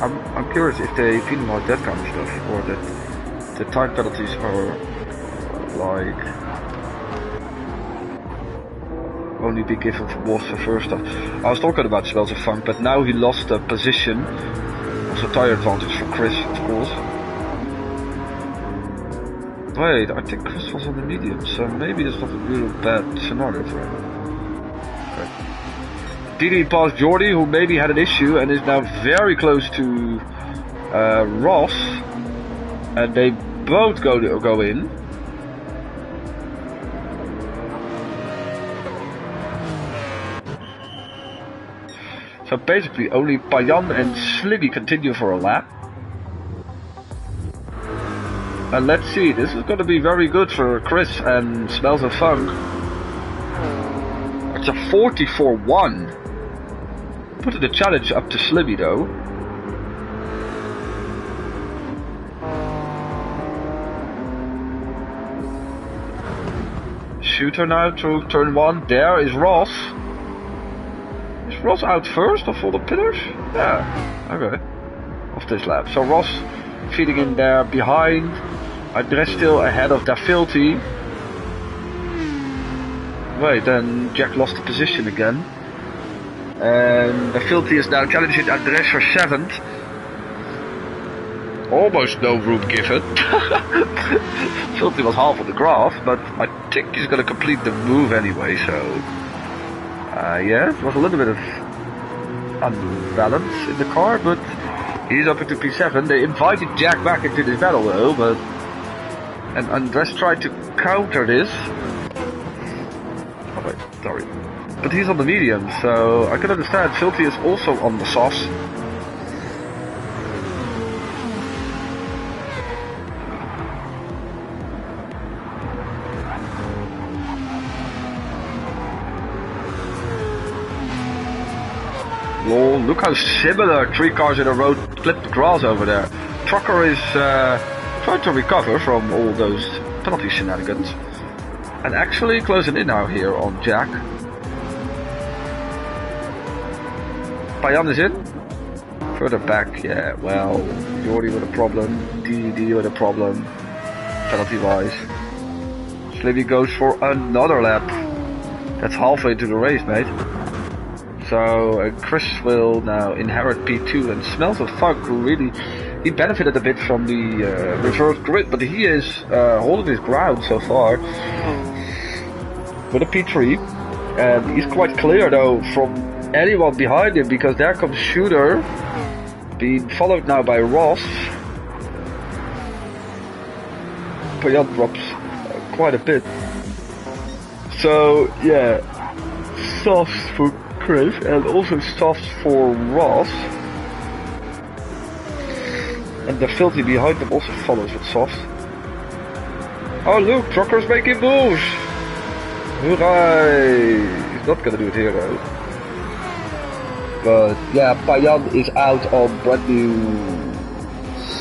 I'm curious if they penalize that kind of stuff, or that the time penalties are like only be given for both the first stuff. I was talking about Smells of Funk, but now he lost the position. Also tire advantage for Chris, of course. Wait, I think Chris was on the medium, so maybe it's not a real bad scenario for him. Okay. Didi passed Jordi, who maybe had an issue and is now very close to Ross, and they both go in. So basically only Payan and Slibby continue for a lap. And let's see, this is going to be very good for Chris and Smells of Funk. It's a 44-1. Put the challenge up to Slibby though. Shooter now through turn 1. There is Ross. Is Ross out first of all the pitters? Yeah, okay. Of this lap. So Ross feeding in there behind. Andres still ahead of Dafilti. Wait, then Jack lost the position again. And Filthy is now challenging Andres for 7th. Almost no room given. Filthy was half on the graph, but I think he's going to complete the move anyway, so... yeah, it was a little bit of unbalance in the car, but he's up into P7. They invited Jack back into this battle though, but... And Andres tried to counter this. Oh wait, sorry. But he's on the medium, so I can understand Filthy is also on the softs. Lol, look how similar 3 cars in a row clipped the grass over there. Trucker is trying to recover from all those penalty shenanigans. And actually closing in now here on Jack. Payan is in. Further back, yeah, well, Jordi with a problem, DD with a problem, penalty wise. Slivy goes for another lap. That's halfway to the race, mate. So Chris will now inherit P2 and Smells of Funk, who really, he benefited a bit from the reverse grid, but he is holding his ground so far with a P3. And he's quite clear though from anyone behind him, because there comes Shooter, being followed now by Ross. Payan drops quite a bit. So yeah, softs for Chris and also softs for Ross. And the Filthy behind them also follows with softs. Oh look, Trucker's making moves! Hooray! He's not gonna do it here though. But yeah, Payan is out on brand new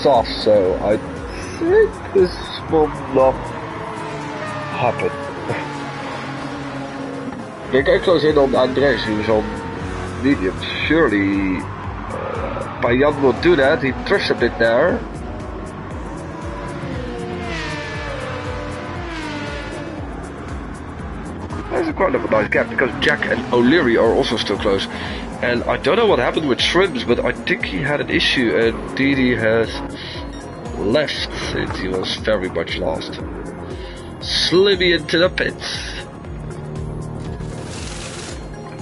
softs, so I think this will not happen. They can close in on Andres, who's on medium. Surely Payan will do that. He drifts a bit there. There's quite a nice gap, because Jack and O'Leary are also still close. And I don't know what happened with Shrimps, but I think he had an issue and Didi has left since he was very much lost. Slivy into the pits.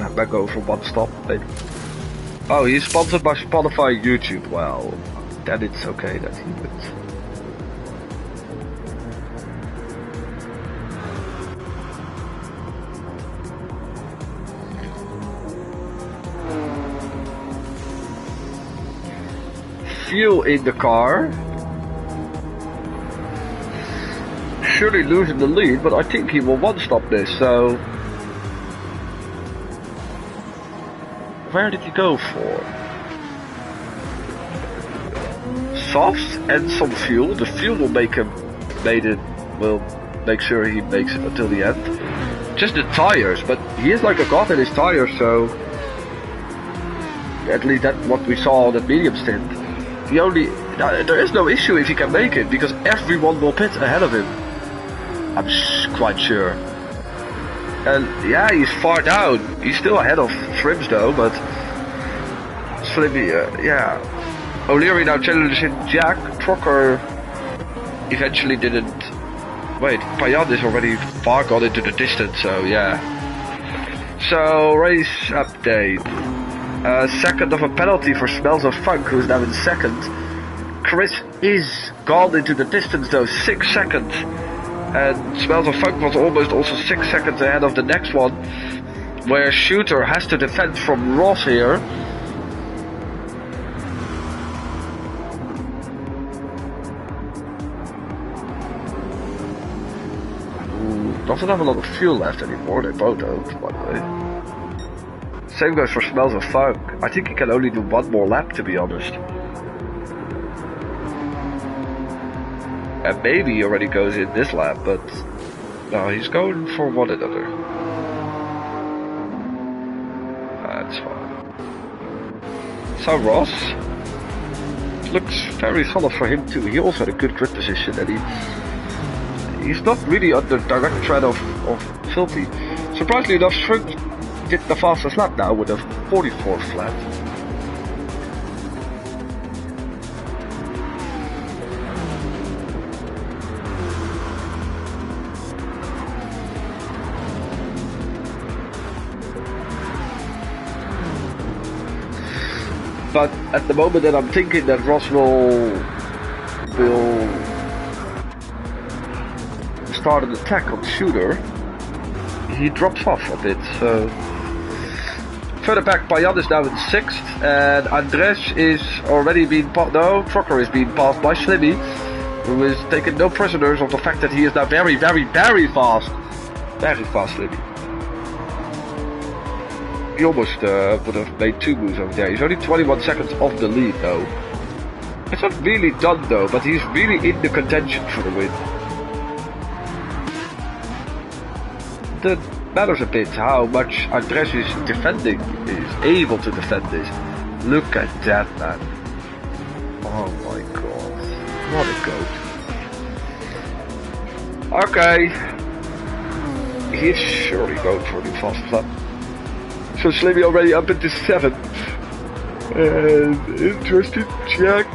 Now back over for one stop, maybe. Oh, he's sponsored by Spotify YouTube. Well, then it's okay that he wins. Fuel in the car. Surely losing the lead, but I think he will one-stop this, so... Where did he go for? Softs and some fuel. The fuel will make him... will make sure he makes it until the end. Just the tires, but he is like a god in his tires, so... At least that's what we saw on that medium stint. The only... there is no issue if he can make it, because everyone will pit ahead of him. I'm quite sure. And yeah, he's far down. He's still ahead of Shrimps though, but... Slivy, yeah. O'Leary now challenging Jack. Trucker eventually didn't... Wait, Payan is already far gone into the distance, so yeah. So, race update. Second of a penalty for Smells of Funk, who's now in second. Chris is gone into the distance though, 6 seconds. And Smells of Funk was almost also 6 seconds ahead of the next one, where Shooter has to defend from Ross here. Ooh, doesn't have a lot of fuel left anymore, they both don't, by the way. Same goes for Smells of Funk. I think he can only do one more lap, to be honest. And maybe he already goes in this lap, but... No, he's going for one another. That's fine. So Ross... looks very solid for him too. He also had a good grid position, and he's not really under direct threat of Filthy. Surprisingly enough, Shrimp did the fastest lap now with a 44 flat. But at the moment that I'm thinking that Ross will start an attack on Shooter, he drops off a bit. So further back, Payan is now in 6th, and Andres is already being passed. No, Trucker is being passed by Slimmy, who is taking no prisoners of the fact that he is now very, very, very fast. Very fast, Slimmy. He almost would have made 2 moves over there. He's only 21 seconds off the lead though. It's not really done though, but he's really in the contention for the win. That matters a bit how much Andres is defending, is able to defend this. Look at that, man. Oh my god. What a goat. Okay. He's surely going for the fast lap. So Slimmy already up into 7th. And interesting check.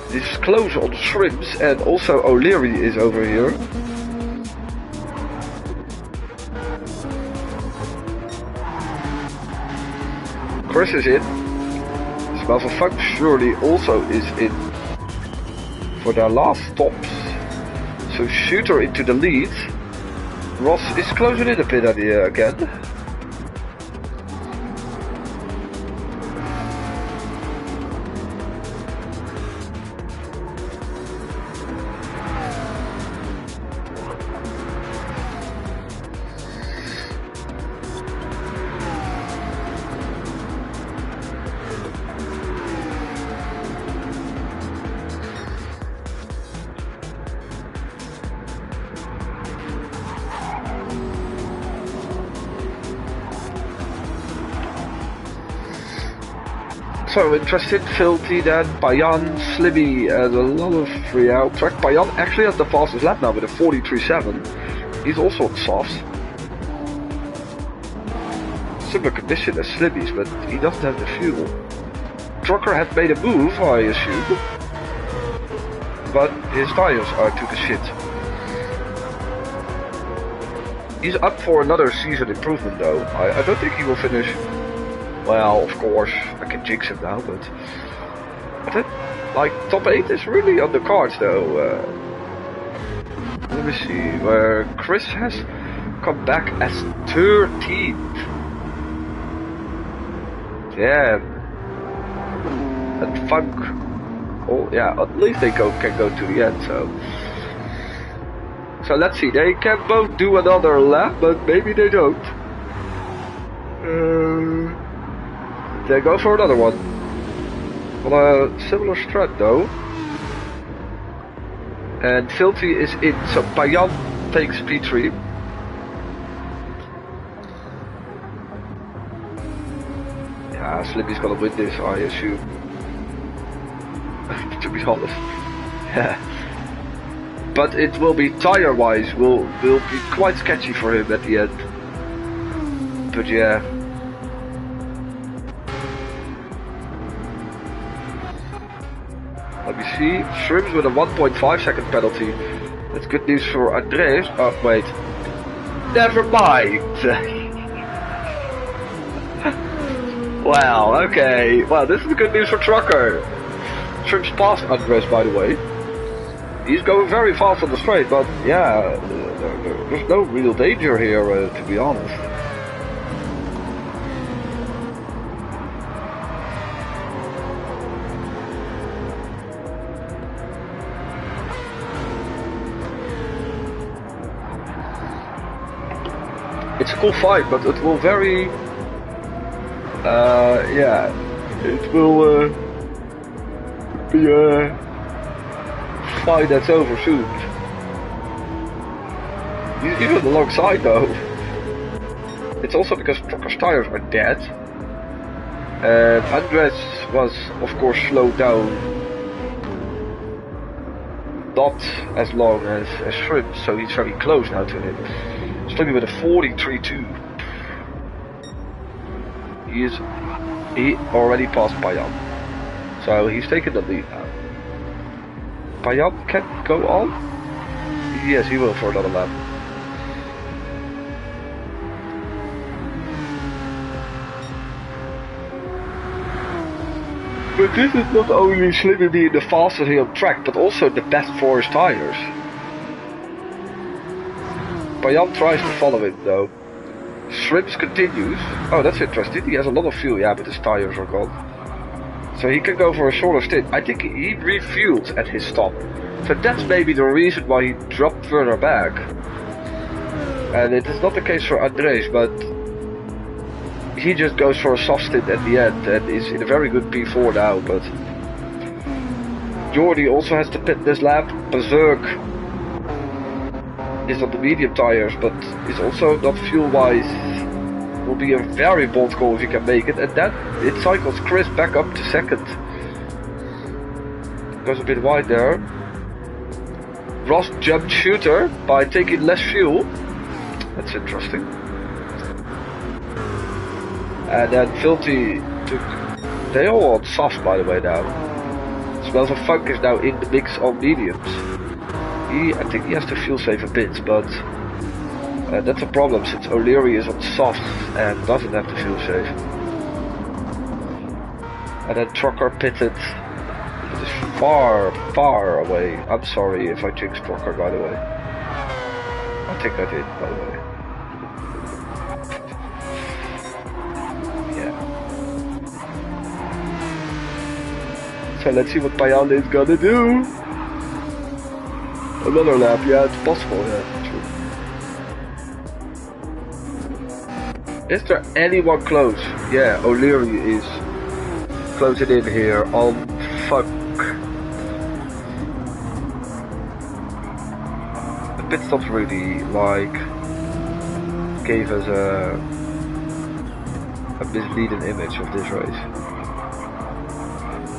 This is close on Shrimps, and also O'Leary is over here. Chris is in. Smell for Funk surely also is in for their last stops. So Shooter into the lead. Ross is closing in a bit again. So interested, Filthy, then Payan, Slimmy, and a lot of free out track. Payan actually has the fastest lap now with a 43.7. He's also on softs. Similar condition as Slimmy's, but he doesn't have the fuel. Trucker had made a move, I assume, but his tires are to the shit. He's up for another season improvement though. I don't think he will finish. Well, of course, I can jinx him now, but I think, like, top 8 is really on the cards though. Let me see, where Chris has come back as 13th. Yeah. And Funk, oh yeah, at least they can go to the end, so. So let's see, they can both do another lap, but maybe they don't. They go for another one. On a similar strat though. And Filthy is in, so Payan takes P3. Yeah, Slimmy's gonna win this, I assume. To be honest. Yeah. But it will be tire-wise, will be quite sketchy for him at the end. But yeah. Let me see, Shrimps with a 1.5 second penalty. That's good news for Andres. Oh, wait. Never mind. Wow, okay. Well, this is good news for Trucker. Shrimps passed Andres, by the way. He's going very fast on the straight, but yeah, there's no real danger here, to be honest. It's a cool fight, but it will very, yeah, it will be a fight that's over soon. He's even alongside though. It's also because Trucker's tires are dead, and Andres was of course slowed down, not as long as Shrimp, so he's very close now to him. Slippy with a 43.2. He already passed Payan. So he's taken the lead now. Payan can go on? Yes, he will for another lap. But this is not only Slippy being the fastest here on track, but also the best for his tires. Payan tries to follow him though. Shrimps continues. Oh, that's interesting. He has a lot of fuel, yeah, but his tires are gone. So he can go for a shorter stint. I think he refueled at his stop. So that's maybe the reason why he dropped further back. And it is not the case for Andres, but he just goes for a soft stint at the end and is in a very good P4 now. But Jordi also has to pit this lap. Berserk is on the medium tires, but is also not fuel-wise. Will be a very bold call if he can make it, and then it cycles Chris back up to second. Goes a bit wide there. Ross jumped Shooter by taking less fuel. That's interesting. And then Filthy took... They all on soft, by the way, now. Smells of Funk is now in the mix on mediums. I think he has to fuel save a bit, but that's a problem since O'Leary is on soft and doesn't have to fuel save. And then Trucker pitted. It is far, far away. I'm sorry if I jinxed Trucker, by the way. I think I did, by the way. Yeah. So let's see what Payan is gonna do. Another lap, yeah, it's possible, yeah, true. Is there anyone close? Yeah, O'Leary is closing in here on Fuck. The pit stops really, like, gave us a misleading image of this race.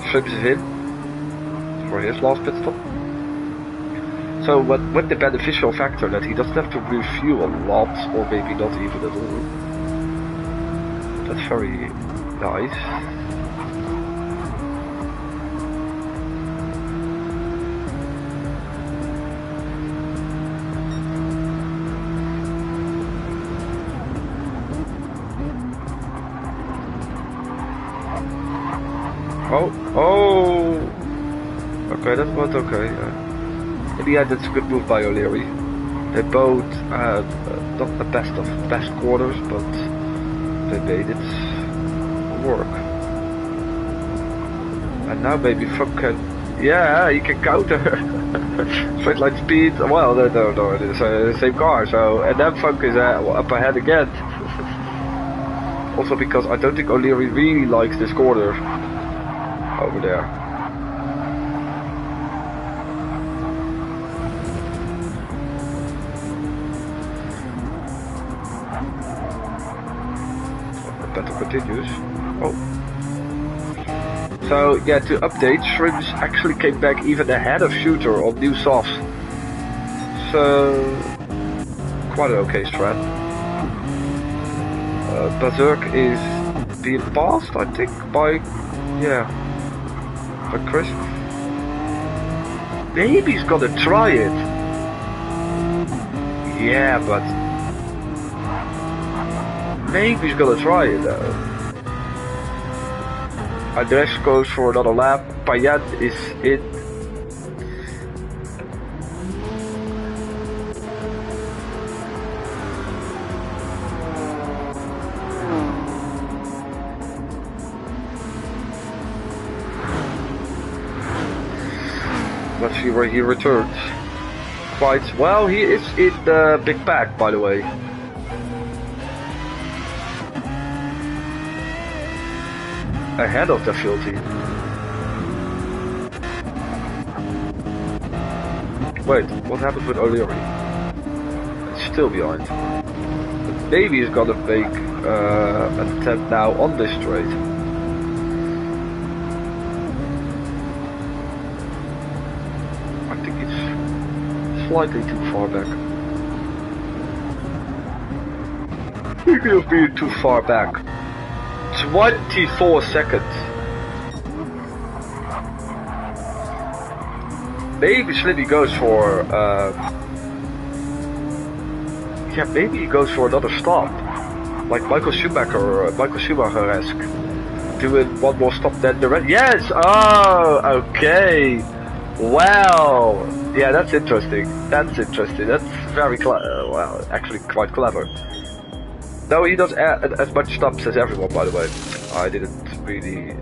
Shrimps is in for his last pit stop. So with the beneficial factor that he doesn't have to refuel a lot, or maybe not even at all. That's very nice. Oh! Okay, that was okay, yeah. In the end, it's a good move by O'Leary. They both had not the best of best quarters, but they made it work. And now maybe Funk can... Yeah, he can counter. Straight line speed. Well, no, it is the same car. So, and then Funk is up ahead again. Also because I don't think O'Leary really likes this corner over there. Continues. Oh. So yeah, to update, Shrimps actually came back even ahead of Shooter on new softs. So quite an okay strat. Berserk is being passed, I think, by Chris. Maybe he's gonna try it. Yeah, but maybe he's gonna try it though. Andres goes for another lap. Payan is in. Let's see where he returns. Quite well, he is in the big pack, by the way. Ahead of the Filthy. Wait, what happened with O'Leary? It's still behind. But maybe he's gonna make an attempt now on this straight. I think it's slightly too far back. Speaking of being too far back, 24 seconds. Maybe Slimmy goes for, yeah, maybe he goes for another stop, like Michael Schumacher-esque, doing one more stop then the rest. Yes. Oh, okay. Wow. Yeah, that's interesting. That's interesting. That's very well, actually quite clever. No, he does as much stops as everyone, by the way. I didn't really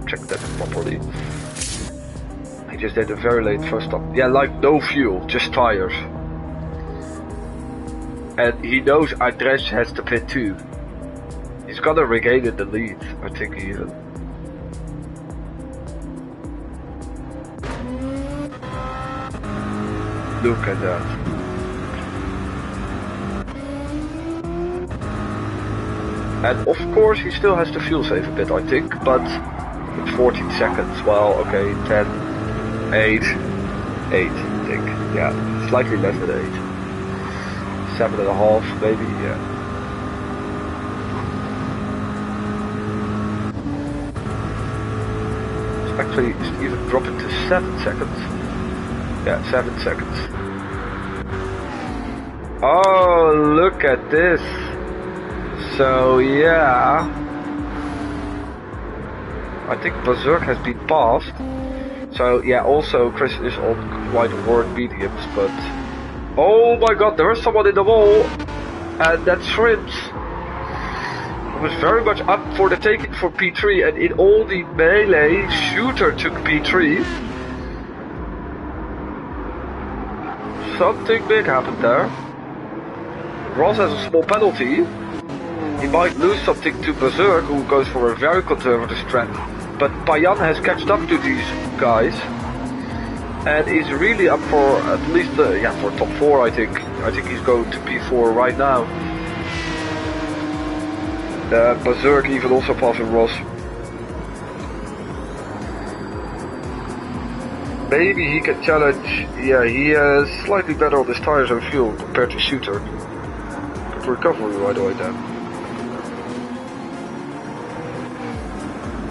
check that properly. He just did a very late first stop. Yeah, like no fuel, just tires. And he knows Andres has to pit too. He's gonna regain in the lead, I think even. Look at that. And of course he still has to fuel save a bit, I think, but it's 14 seconds. Well, okay, 10, 8, 8, I think. Yeah, slightly less than 8. 7.5, maybe, yeah. It's actually even dropping to 7 seconds. Yeah, 7 seconds. Oh, look at this. So yeah, I think Berserk has been passed. So yeah, also Chris is on quite hard mediums, but oh my god, there is someone in the wall, and that's Shrimps. He was very much up for the taking for P3, and in all the melee, Shooter took P3. Something big happened there. Ross has a small penalty. He might lose something to Berserk, who goes for a very conservative strat. But Payan has catched up to these guys. And is really up for at least, yeah, for top 4, I think. I think he's going to P4 right now. Berserk even also passing Ross. Maybe he can challenge. Yeah, he is slightly better on his tires and fuel compared to Shooter. Good recovery right away then.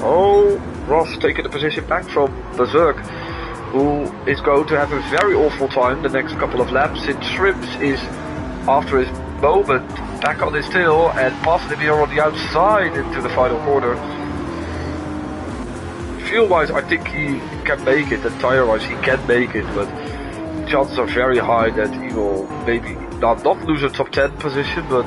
Oh, Ross taking the position back from Berserk, who is going to have a very awful time the next couple of laps, since Shrimps is, after his moment, back on his tail and passing him here on the outside into the final corner. Fuel-wise, I think he can make it, and tire-wise, he can make it, but chances are very high that he will maybe not lose a top 10 position, but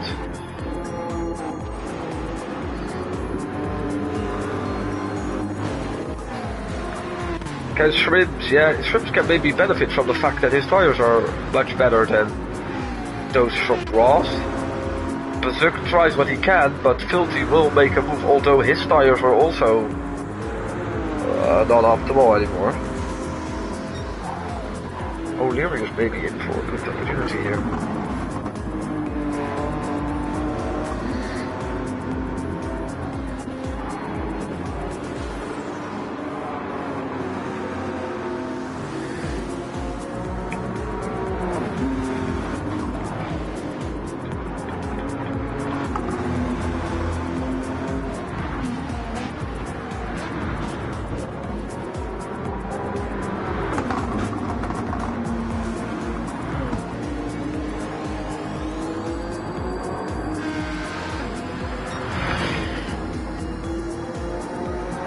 can Shrimps, yeah, Shrimps can maybe benefit from the fact that his tires are much better than those from Ross. Berserk tries what he can, but Filthy will make a move, although his tires are also not optimal anymore. O'Leary is maybe in for a good opportunity here.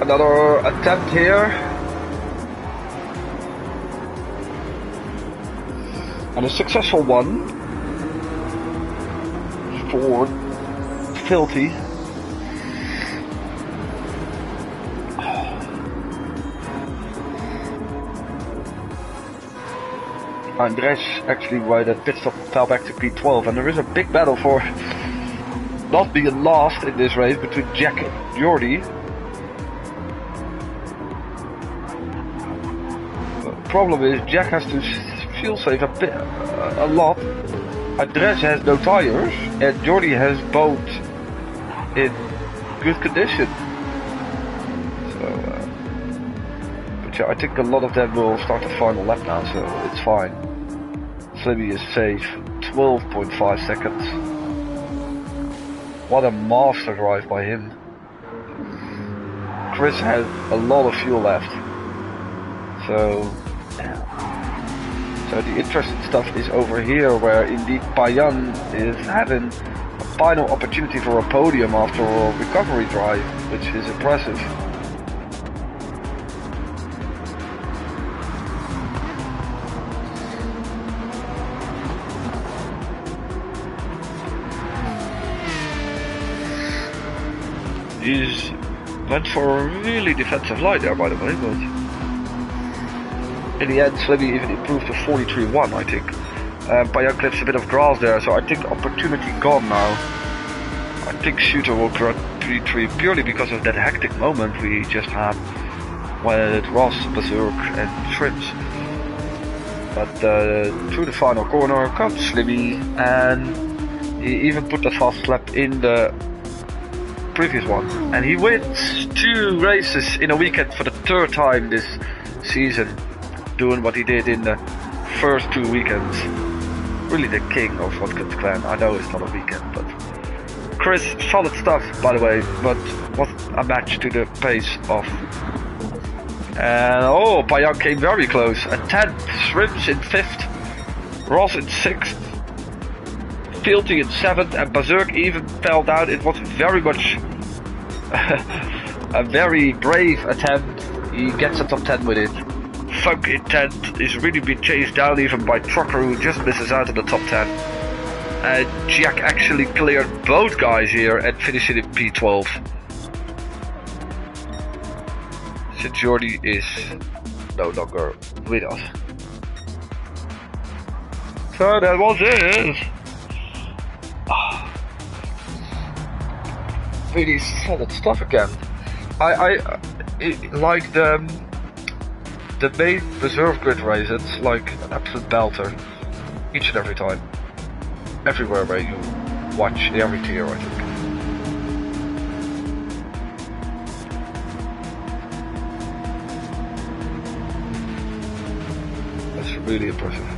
Another attempt here. And a successful one for Filthy. Andres actually right at pit stop fell back to P12, and there is a big battle for not being last in this race between Jack and Jordi. Problem is Jack has to fuel save a lot. Andres has no tires and Jordi has both in good condition. So, but yeah, I think a lot of them will start the final lap now, so it's fine. Slimmy is safe, 12.5 seconds. What a master drive by him. Chris has a lot of fuel left. So the interesting stuff is over here, where indeed Payan is having a final opportunity for a podium after a recovery drive, which is impressive. He's went for a really defensive line there, by the way, but in the end, Slimmy even improved to 43.1, I think. Payan clips a bit of grass there, so I think opportunity gone now. I think Shooter will grab 3-3 purely because of that hectic moment we just had with Ross, Berserk and Shrimps. But through the final corner comes Slimmy, and he even put that fast lap in the previous one. And he wins 2 races in a weekend for the 3rd time this season, doing what he did in the first 2 weekends. Really the king of Watkins Glen. I know it's not a weekend, but Chris, solid stuff by the way, but was a match to the pace of. And oh, Payan came very close. A 10th, Shrimps in 5th, Ross in 6th, Filthy in 7th, and Berserk even fell down. It was very much a very brave attempt. He gets a top 10 with it. Funk in 10th is really being chased down even by Trucker, who just misses out of the top 10. Jack actually cleared both guys here and finished it in P12. So Jordy is no longer with us. So that was it. Really solid stuff again. I like the main reserve grid race. It's like an absolute belter each and every time, everywhere where you watch every tier, I think. That's really impressive.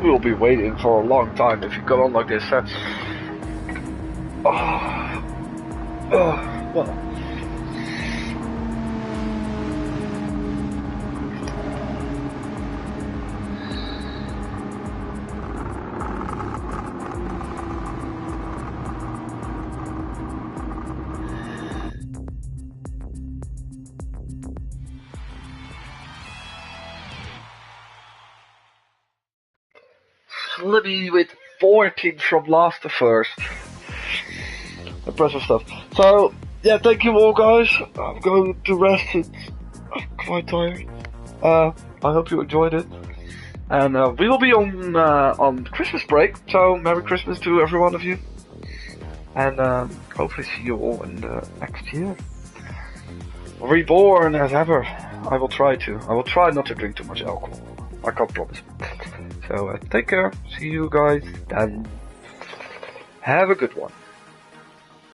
We'll be waiting for a long time if you go on like this. Well. Slimmy with 14 from last to first. Impressive stuff. So, yeah, thank you all guys. I'm going to rest. I'm quite tired. I hope you enjoyed it. And we will be on Christmas break. So, Merry Christmas to every one of you. And hopefully see you all in the next year. Reborn as ever. I will try not to drink too much alcohol. I can't promise. So take care. See you guys then. Have a good one.